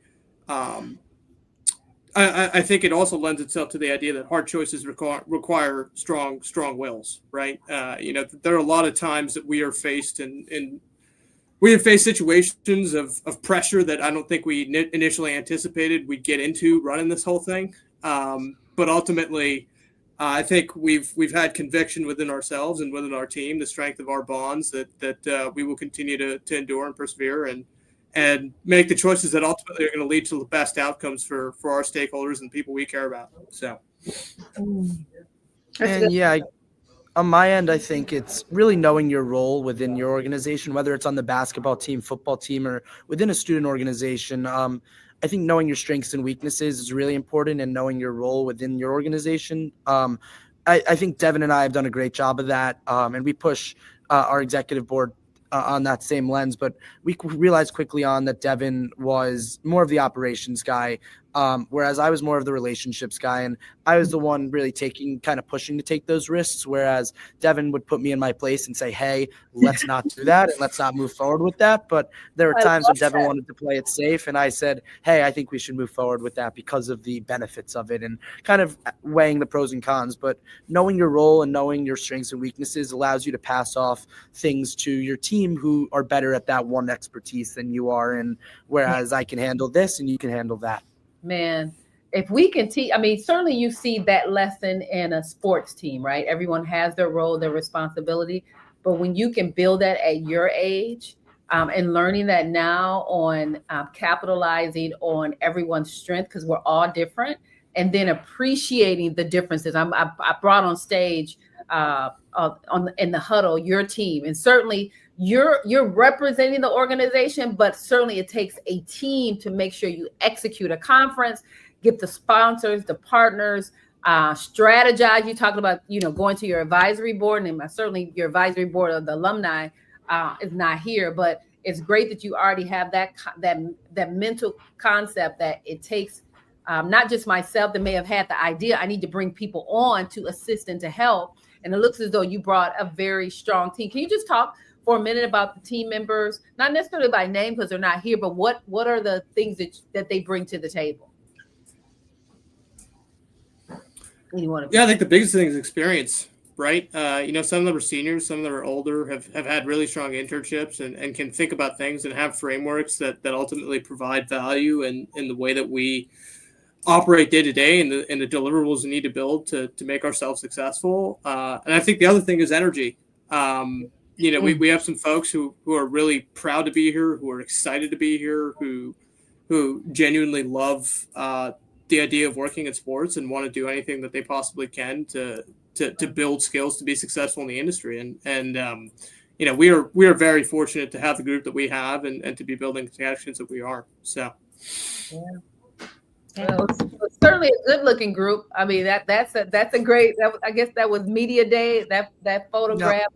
I think it also lends itself to the idea that hard choices require strong wills, right? There are a lot of times that we are faced we have faced situations of pressure that I don't think we initially anticipated we'd get into running this whole thing. But ultimately, I think we've had conviction within ourselves and within our team, the strength of our bonds that we will continue to endure and persevere and make the choices that ultimately are going to lead to the best outcomes for our stakeholders and people we care about. So, and on my end, I think it's really knowing your role within your organization, whether it's on the basketball team, football team, or within a student organization. I think knowing your strengths and weaknesses is really important, and knowing your role within your organization. I think Devin and I have done a great job of that, and we push our executive board on that same lens, but we realized quickly on that Devin was more of the operations guy, whereas I was more of the relationships guy, and I was the one really pushing to take those risks, whereas Devin would put me in my place and say, hey, let's not do that and let's not move forward with that. But there were times when Devin wanted to play it safe, and I said, hey, I think we should move forward with that because of the benefits of it, and kind of weighing the pros and cons. But knowing your role and knowing your strengths and weaknesses allows you to pass off things to your team who are better at that one expertise than you are, and whereas I can handle this and you can handle that. Man, if we can teach, I mean, certainly you see that lesson in a sports team, right? Everyone has their role, their responsibility. But when you can build that at your age, and learning that now on capitalizing on everyone's strength, because we're all different, and then appreciating the differences. I brought on stage in the huddle your team, and certainly you're representing the organization, but certainly it takes a team to make sure you execute a conference, get the sponsors, the partners, strategize. You talked about, going to your advisory board, and certainly your advisory board of the alumni is not here, but it's great that you already have that mental concept that it takes not just myself that may have had the idea. I need to bring people on to assist and to help. And it looks as though you brought a very strong team. Can you just talk for a minute about the team members, not necessarily by name because they're not here, but what are the things that they bring to the table? Yeah, I think the biggest thing is experience, right? Some of them are seniors, some of them are older, have had really strong internships and can think about things and have frameworks that ultimately provide value in the way that we operate day to day and the deliverables we need to build to make ourselves successful. And I think the other thing is energy. We have some folks who are really proud to be here, who are excited to be here, who genuinely love the idea of working in sports and want to do anything that they possibly can to build skills to be successful in the industry. And we are very fortunate to have the group that we have and to be building the connections that we are. So, yeah. Well, it's certainly a good-looking group. I mean, that's a great. I guess that was media day. That photograph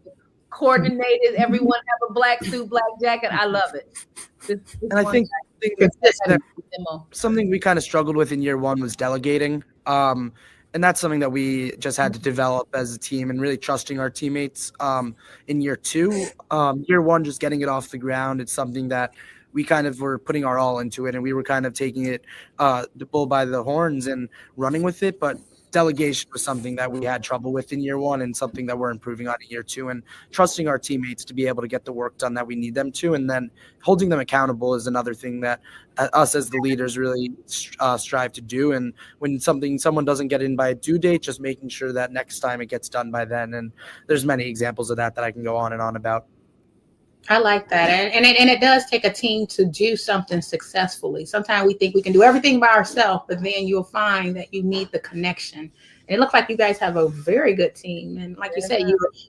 coordinated. Everyone have a black suit, black jacket. I love it. And I think something we kind of struggled with in year one was delegating. And that's something that we just had to develop as a team and really trusting our teammates. In year two, year one, just getting it off the ground. It's something that we kind of were putting our all into it, and we were kind of taking it the bull by the horns and running with it. But delegation was something that we had trouble with in year one and something that we're improving on in year two, and trusting our teammates to be able to get the work done that we need them to. And then holding them accountable is another thing that us as the leaders really strive to do. And when someone doesn't get in by a due date, just making sure that next time it gets done by then. And there's many examples of that I can go on and on about. I like that. And it does take a team to do something successfully. Sometimes we think we can do everything by ourselves, but then you'll find that you need the connection. And it looks like you guys have a very good team. And like you said,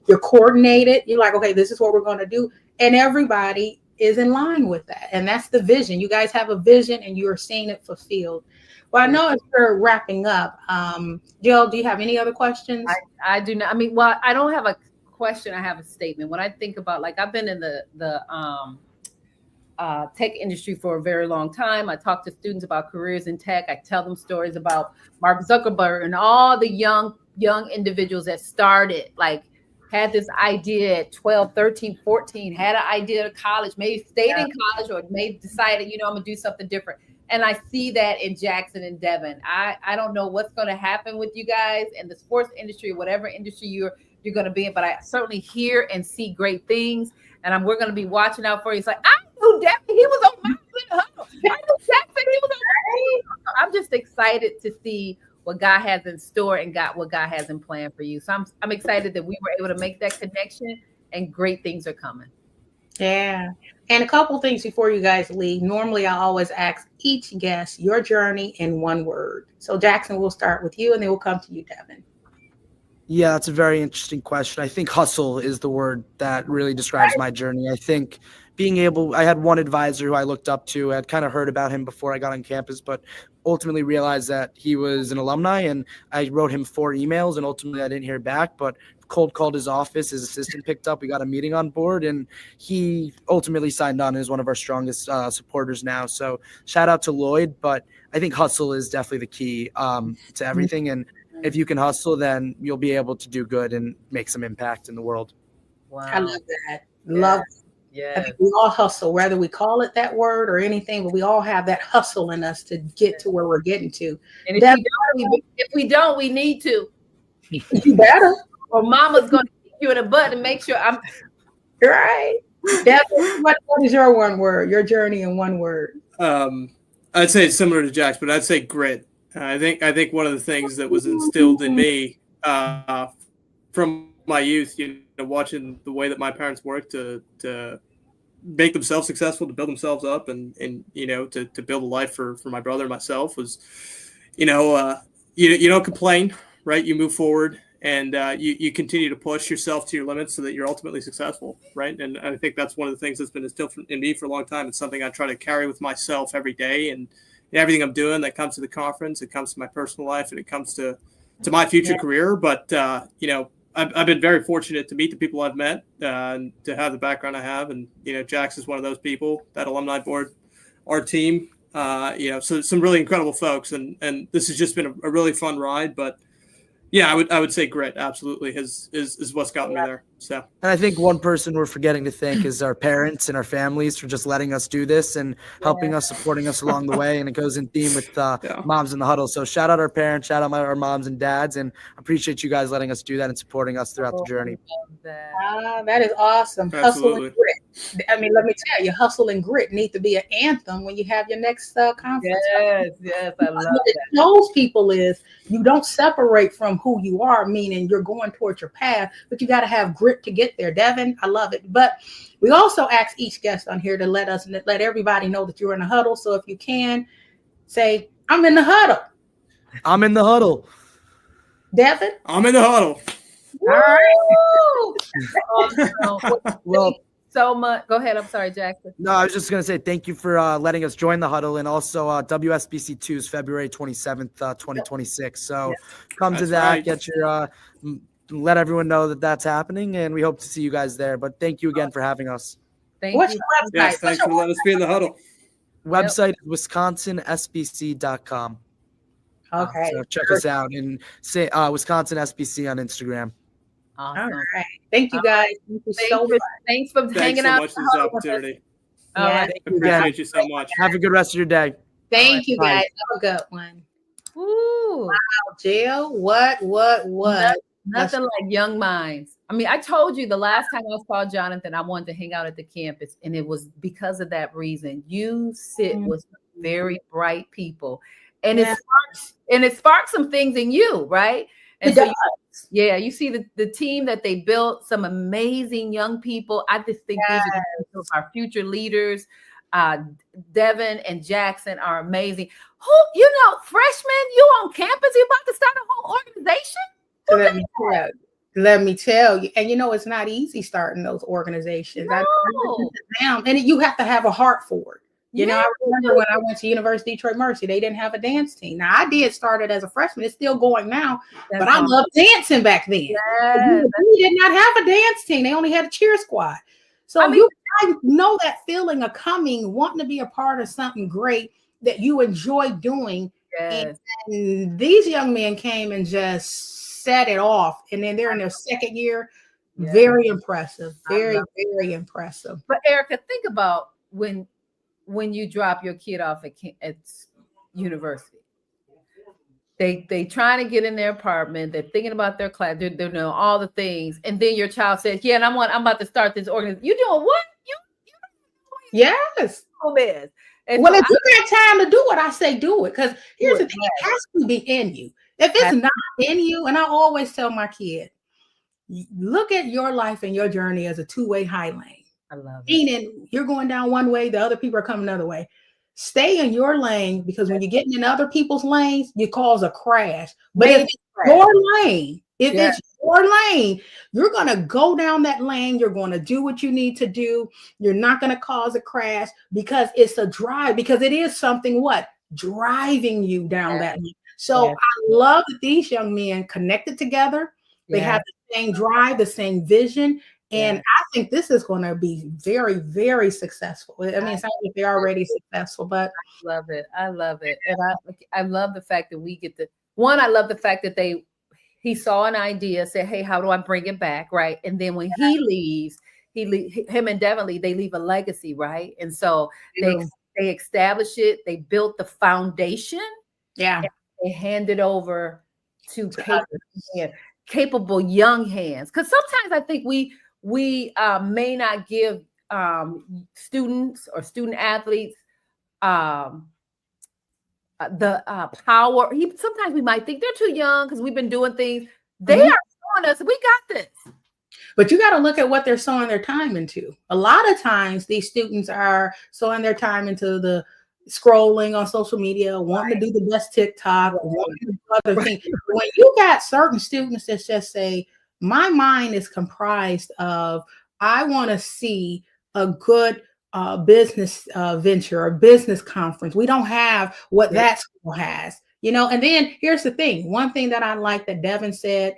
you're coordinated. You're like, okay, this is what we're going to do. And everybody is in line with that. And that's the vision. You guys have a vision and you are seeing it fulfilled. Well, I know as we're wrapping up, Jill, do you have any other questions? I do not. I mean, well, I don't have a question. I have a statement. When I think about, like, I've been in the tech industry for a very long time. I talk to students about careers in tech. I tell them stories about Mark Zuckerberg and all the young individuals that started, like, had this idea at 12, 13, 14, had an idea at college, maybe stayed in college or maybe decided, I'm going to do something different. And I see that in Jackson and Devin. I don't know what's going to happen with you guys in the sports industry, whatever industry you're going to be in, but I certainly hear and see great things, and we're going to be watching out for you. It's like, I knew Devin, he was on my huddle. I knew Jackson, he was on my huddle. I'm just excited to see what God has in store and what God has in plan for you. So I'm excited that we were able to make that connection, and great things are coming. Yeah. And a couple things before you guys leave. Normally, I always ask each guest your journey in one word. So Jackson, we'll start with you, and then we'll come to you, Devin. Yeah, that's a very interesting question. I think hustle is the word that really describes my journey. I think I had one advisor who I looked up to. I had kind of heard about him before I got on campus, but ultimately realized that he was an alumni, and I wrote him 4 emails, and ultimately I didn't hear back, but cold called his office. His assistant picked up. We got a meeting on board, and he ultimately signed on as one of our strongest supporters now. So shout out to Lloyd, but I think hustle is definitely the key to everything. And if you can hustle, then you'll be able to do good and make some impact in the world. Wow. I love that. Love it. Yeah. I think we all hustle, whether we call it that word or anything, but we all have that hustle in us to get to where we're getting to. And if we don't, we need to. You better. Or mama's going to kick you in the butt and make sure I'm right. What is your one word, your journey in one word? I'd say it's similar to Jack's, but I'd say grit. I think one of the things that was instilled in me from my youth, watching the way that my parents worked to make themselves successful, to build themselves up, and to build a life for my brother and myself was, you don't complain, right? You move forward, and you continue to push yourself to your limits so that you're ultimately successful, right? And I think that's one of the things that's been instilled in me for a long time. It's something I try to carry with myself every day, and everything I'm doing that comes to the conference, it comes to my personal life, and it comes to my future career. But I've been very fortunate to meet the people I've met, and to have the background I have. And, Jax is one of those people, that alumni board, our team, so some really incredible folks. And this has just been a really fun ride. But yeah, I would say grit absolutely is what's gotten me there. So, and I think one person we're forgetting to thank is our parents and our families for just letting us do this and helping us, supporting us along the way. And it goes in theme with Moms in the Huddle. So shout out our parents, shout out our moms and dads, and appreciate you guys letting us do that and supporting us throughout the journey. That is awesome. Absolutely. Hustle and grit. I mean, let me tell you, hustle and grit need to be an anthem when you have your next conference. Yes, I love what it shows people is you don't separate from who you are, meaning you're going towards your path, but you got to have grit to get there. Devin, I love it. But we also ask each guest on here to let everybody know that you're in a huddle. So if you can say, I'm in the huddle. I'm in the huddle. Devin? I'm in the huddle. All right. Well, so much. Go ahead. I'm sorry, Jackson. No, I was just going to say thank you for letting us join the huddle, and also WSBC 2 is February 27th, 2026. So come to that, get your let everyone know that that's happening, and we hope to see you guys there. But thank you again for having us. What's your website? Yes, thanks for letting us be in the huddle. Website is wisconsinsbc.com. Okay. So check us out, and say Wisconsin SBC on Instagram. Awesome. All right. Thank you guys. Thank you so much. Thanks for hanging out. Thanks so much for this opportunity. Appreciate you so much. Have a good rest of your day. Thank you guys. Have a good one. Woo. Wow, Jill. What? Nothing like young minds. I mean, I told you the last time I saw Jonathan, I wanted to hang out at the campus, and it was because of that reason. You sit with very bright people, and it sparks some things in you, right? And so you see the team that they built, some amazing young people. I just think these are our future leaders. Devin and Jackson are amazing. Freshmen, you on campus, you about to start a whole organization? Let me tell you. And it's not easy starting those organizations. No. And you have to have a heart for it. I remember when I went to University of Detroit Mercy, they didn't have a dance team. Now, I did start it as a freshman. It's still going now, but I loved dancing back then. We did not have a dance team. They only had a cheer squad. So I know that feeling of wanting to be a part of something great that you enjoy doing. Yes. And these young men came and just set it off. And then they're in their second year. Yes. Very impressive. Very, very impressive. But Erica, think about when you drop your kid off at university, they trying to get in their apartment, they're thinking about their class, they're doing all the things, and then your child says, "Yeah, and I'm about to start this organization." You doing what? Yes. And well, if you got time to do it, I say do it, because here's the thing: it has to be in you. If it's not in you, and I always tell my kid, look at your life and your journey as a two-way high lane. I love it. Meaning you're going down one way, the other people are coming another way. Stay in your lane, because when you're getting in other people's lanes, you cause a crash. But if it's your lane, it's your lane, you're going to go down that lane. You're going to do what you need to do. You're not going to cause a crash, because it's a drive, because it is something driving you down that lane. So I love that these young men connected together. They have the same drive, the same vision. And I think this is going to be very, very successful. I mean, it sounds like they're already successful, but I love it. I love it. And I love the fact that we get I love the fact that he saw an idea, said, "Hey, how do I bring it back?" Right. And then when he leaves, him and Devin leave, they leave a legacy. Right. And so they established it. They built the foundation. Yeah. They hand it over to capable young hands. Because sometimes I think we may not give students or student athletes power. Sometimes we might think they're too young because we've been doing things. They Mhm. are showing us we got this. But you got to look at what they're sowing their time into. A lot of times, these students are sowing their time into the scrolling on social media, wanting to do the best TikTok, wanting to do other things. When you got certain students that just say, my mind is comprised of, I want to see a good business venture or business conference. We don't have what that school has, And then here's the thing. One thing that I like that Devin said,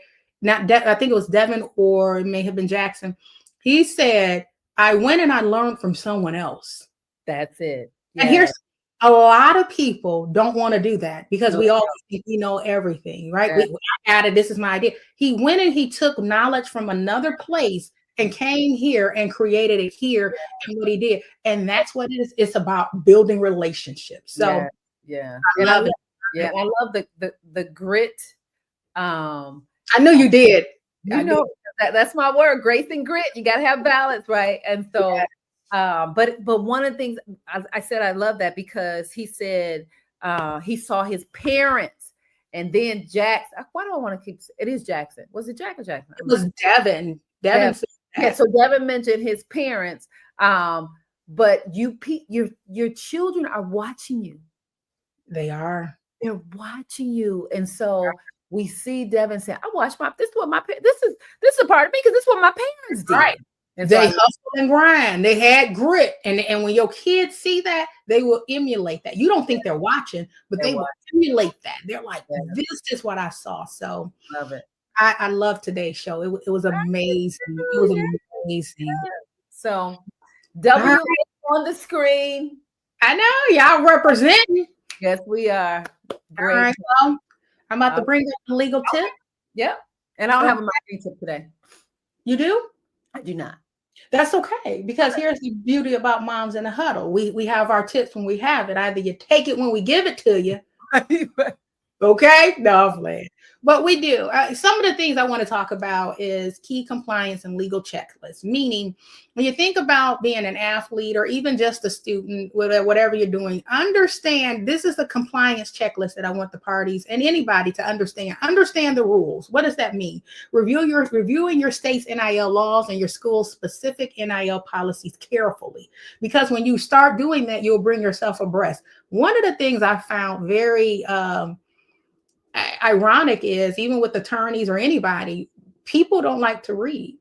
I think it was Devin or it may have been Jackson. He said, I went and I learned from someone else. That's it. And here's a lot of people don't want to do that because we all think we know everything, right? I got it. This is my idea. He went and he took knowledge from another place and came here and created it here and what he did. And that's what it is. It's about building relationships. So I love it. Yeah. I love the grit. I know you did. That's my word, grace and grit. You got to have balance, right? And so, but one of the things I said, I love that because he said he saw his parents and then Jackson. Why do I want to keep? It is Jackson. Was it Jack or Jackson? It was Devin. Devin. Yeah. So Devin mentioned his parents. But your children are watching you. They are. They're watching you, and so. We see Devin say, "I watch this is what my this is a part of me because this is what my parents did." Right. And they hustle and grind. They had grit, and when your kids see that, they will emulate that. You don't think they're watching, but they will emulate that. They're like, "This is what I saw." So love it. I love today's show. It was amazing. It was amazing. So W on the screen. I know y'all representing. Yes, we are. Great. All right, well, I'm about to bring up the legal tip. Yep. And I don't have a marketing tip today. You do? I do not. That's okay, because here's the beauty about Moms in a Huddle. We have our tips when we have it. Either you take it when we give it to you. Okay? No, I'm playing. But we do. Some of the things I want to talk about is key compliance and legal checklists, meaning when you think about being an athlete or even just a student, whatever you're doing, understand this is the compliance checklist that I want the parties and anybody to understand. Understand the rules. What does that mean? Reviewing your state's NIL laws and your school's specific NIL policies carefully, because when you start doing that, you'll bring yourself abreast. One of the things I found very ironic is, even with attorneys or anybody, people don't like to read.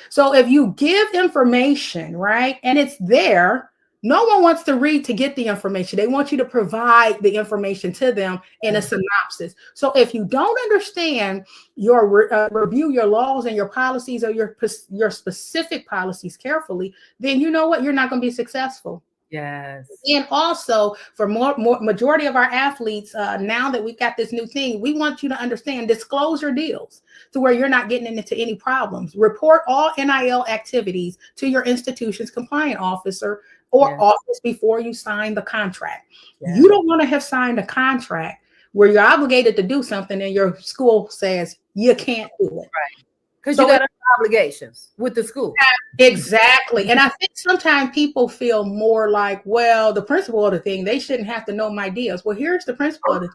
So if you give information, right, and it's there, no one wants to read to get the information. They want you to provide the information to them in a synopsis. So if you don't understand review your laws and your policies or your specific policies carefully, then you know what? You're not going to be successful. Yes. And also for more majority of our athletes, now that we've got this new thing, we want you to understand disclosure deals to where you're not getting into any problems. Report all NIL activities to your institution's compliance officer or office before you sign the contract. Yes. You don't want to have signed a contract where you're obligated to do something and your school says you can't do it. Right. Because you got obligations with the school. Exactly. And I think sometimes people feel more like, well, the principle of the thing, they shouldn't have to know my deals. Well, here's the principle of it.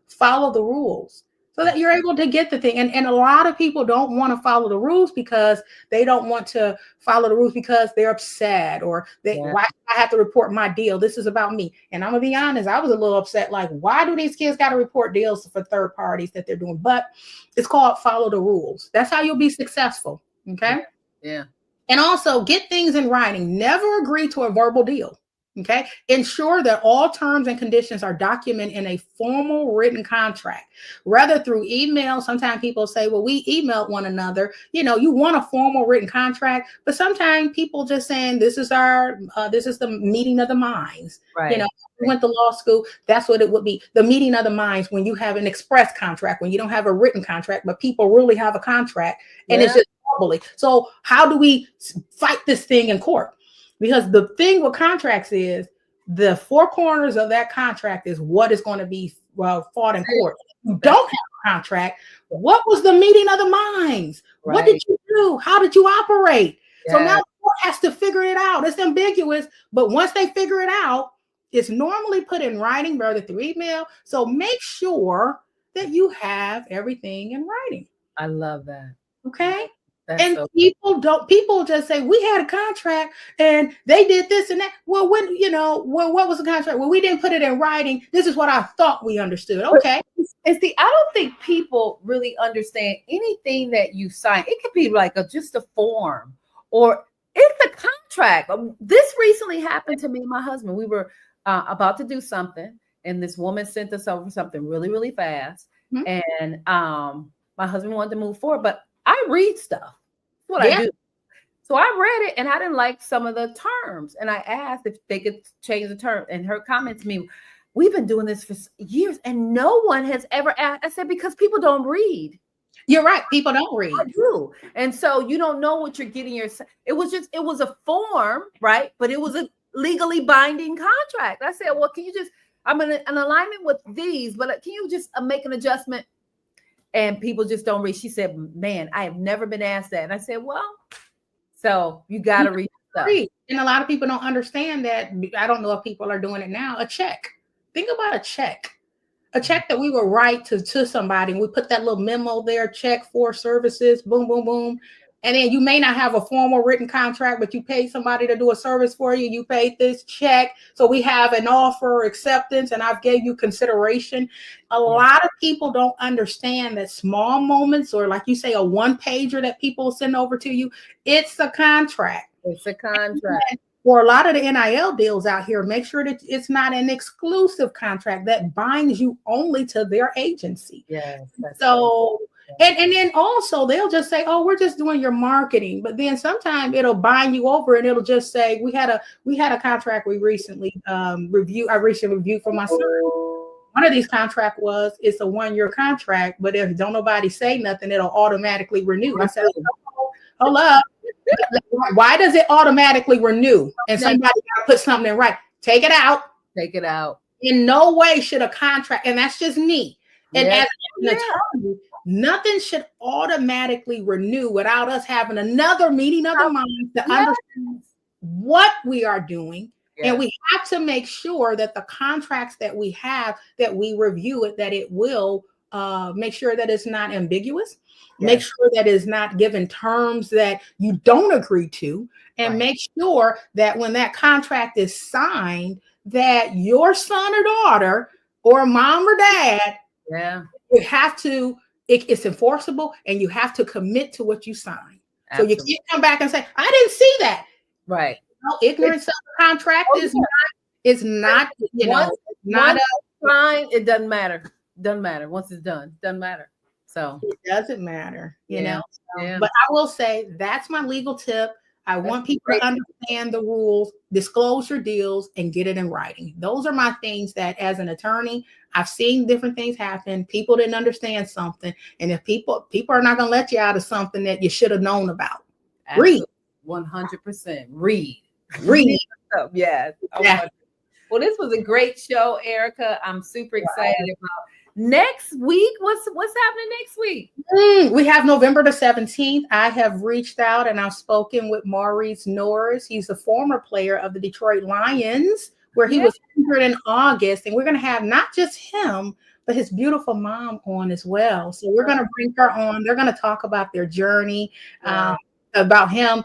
Follow the rules so that you're able to get the thing. And a lot of people don't want to follow the rules because they don't want to follow the rules because they're upset or why I have to report my deal. This is about me. And I'm going to be honest, I was a little upset. Like, why do these kids got to report deals for third parties that they're doing? But it's called follow the rules. That's how you'll be successful. Okay. Yeah. And also get things in writing. Never agree to a verbal deal. Okay. Ensure that all terms and conditions are documented in a formal written contract, rather through email. Sometimes people say, well, we emailed one another. You want a formal written contract, but sometimes people just saying this is the meeting of the minds. Right. We went to law school. That's what it would be. The meeting of the minds when you have an express contract, when you don't have a written contract, but people really have a contract and it's just verbally. So how do we fight this thing in court? Because the thing with contracts is the four corners of that contract is what is going to be fought in court. If you don't have a contract, what was the meeting of the minds? Right. What did you do? How did you operate? So now the court has to figure it out. It's ambiguous, but once they figure it out, It's normally put in writing rather through email. So make sure that you have everything in writing. I love that. Okay. That's And so people just say, we had a contract and they did this and that. Well, what was the contract? Well, we didn't put it in writing. This is what I thought we understood. Okay. And see, I don't think people really understand anything that you sign. It could be like just a form or it's a contract. This recently happened to me and my husband. We were about to do something, and this woman sent us over something really, really fast. Mm-hmm. And my husband wanted to move forward, but I read stuff. That's what I do. So I read it, and I didn't like some of the terms. And I asked if they could change the term. And her comment to me, we've been doing this for years, and no one has ever asked. I said, because people don't read. You're right. People don't read. I do. And so you don't know what you're getting yourself. It was a form, right? But it was a legally binding contract. I said, well, can you just, I'm in an alignment with these, but can you just make an adjustment? And people just don't read. She said, man, I have never been asked that. And I said, well, so you got to read stuff. And a lot of people don't understand that. I don't know if people are doing it now. A check. Think about a check. A check that we would write to somebody, and we put that little memo there, check for services, boom, boom, boom. And then you may not have a formal written contract, but you paid somebody to do a service for you. You paid this check. So we have an offer, acceptance, and I've gave you consideration. A lot of people don't understand that small moments, or like you say, a one pager that people send over to you, it's a contract. It's a contract. And for a lot of the NIL deals out here, make sure that it's not an exclusive contract that binds you only to their agency. Yes. So, and then also they'll just say, oh, we're just doing your marketing. But then sometimes it'll bind you over and it'll just say, we had a contract we recently reviewed. I recently reviewed for my son. One of these contract it's a 1-year contract, but if don't nobody say nothing, it'll automatically renew. I said, hold up. Why does it automatically renew? And somebody got to put something in right. Take it out. Take it out. In no way should a contract, and that's just me. And as an attorney, nothing should automatically renew without us having another meeting of the minds to understand what we are doing. Yeah. And we have to make sure that the contracts that we have, that we review it, that it will make sure that it's not ambiguous. Yes. Make sure that it's not given terms that you don't agree to, and make sure that when that contract is signed, that your son or daughter or mom or dad, you have to, it's enforceable, and you have to commit to what you sign. Absolutely. So you can't come back and say, I didn't see that. Right. No, ignorance of the contract is not, not a sign. It doesn't matter. Doesn't matter. Once it's done, doesn't matter. So it doesn't matter, you know. But I will say that's my legal tip. I want people to understand the rules, disclose your deals, and get it in writing. Those are my things that, as an attorney, I've seen different things happen. People didn't understand something, and if people are not going to let you out of something that you should have known about. Absolutely. Read. 100%. Read. Yes. Yeah. Well, this was a great show, Erica. I'm super excited about next week. What's happening next week? We have November the 17th. I have reached out and I've spoken with Maurice Norris. He's a former player of the Detroit Lions, where he was injured in August. And we're going to have not just him, but his beautiful mom on as well. So we're going to bring her on. They're going to talk about their journey, about him,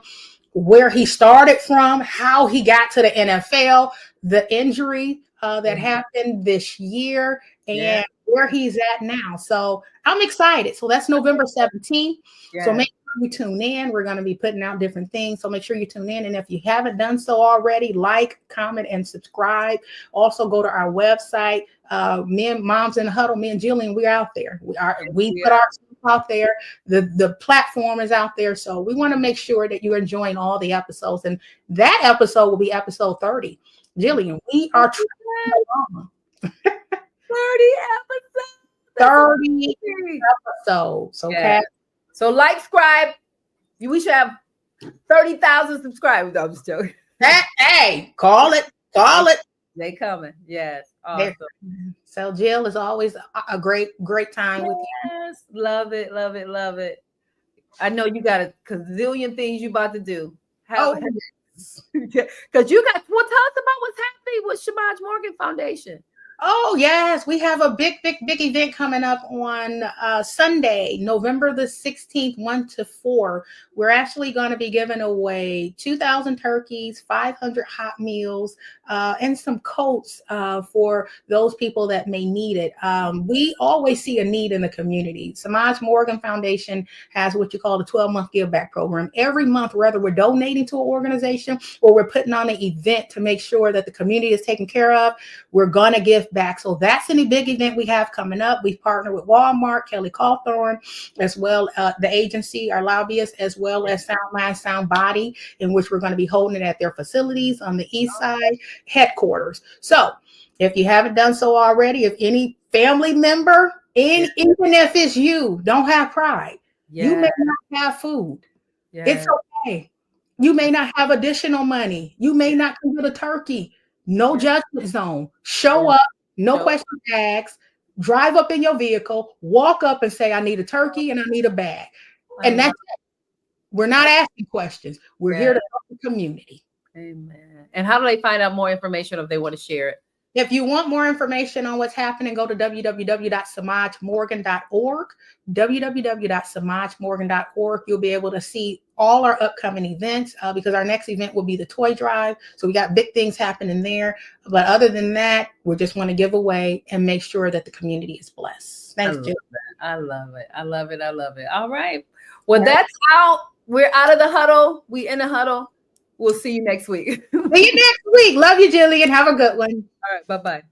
where he started from, how he got to the NFL, the injury that happened this year, and where he's at now. So I'm excited. So that's November 17th. Yeah. So make sure you tune in. We're going to be putting out different things. So make sure you tune in. And if you haven't done so already, like, comment, and subscribe. Also go to our website. Me and Moms in the Huddle, me and Jillian, we're out there. We put our stuff out there. The platform is out there. So we want to make sure that you're enjoying all the episodes. And that episode will be episode 30. Jillian, we are trying along. 30 episodes. 30 episodes. Okay. Yeah. So like, subscribe. We should have 30,000 subscribers. No, I'm just joking. Hey, call it. They coming. Yes. Awesome. So Jill, is always a great time with you. Yes. Love it. I know you got a gazillion things you about to do. Because you got, well, tell us about what's happening with Shamaj Morgan Foundation. Oh, yes. We have a big event coming up on Sunday, November the 16th, 1 to 4. We're actually going to be giving away 2,000 turkeys, 500 hot meals, and some coats for those people that may need it. We always see a need in the community. Samaj Morgan Foundation has what you call the 12-month give back program. Every month, whether we're donating to an organization or we're putting on an event to make sure that the community is taken care of, we're going to give back. So that's any big event we have coming up. We've partnered with Walmart, Kelly Cawthorn, as well the agency, our lobbyists, as well as Sound Mind, Sound Body, in which we're going to be holding it at their facilities on the East Side headquarters. So if you haven't done so already, if any family member, even if it's you, don't have pride. You may not have food. It's okay. You may not have additional money. You may not come with a turkey. No judgment zone. Show up, no questions asked. Drive up in your vehicle, walk up and say, I need a turkey and I need a bag. And that's it. We're not asking questions. We're here to help the community. Amen. And how do they find out more information if they want to share it? If you want more information on what's happening, go to www.samajmorgan.org, www.samajmorgan.org. You'll be able to see all our upcoming events because our next event will be the toy drive. So we got big things happening there. But other than that, we just want to give away and make sure that the community is blessed. Thanks, Jill. I love it. I love it. I love it. All right. Well, that's out. We're out of the huddle. We in the huddle. We'll see you next week. See you next week. Love you, Jillian. Have a good one. All right. Bye-bye.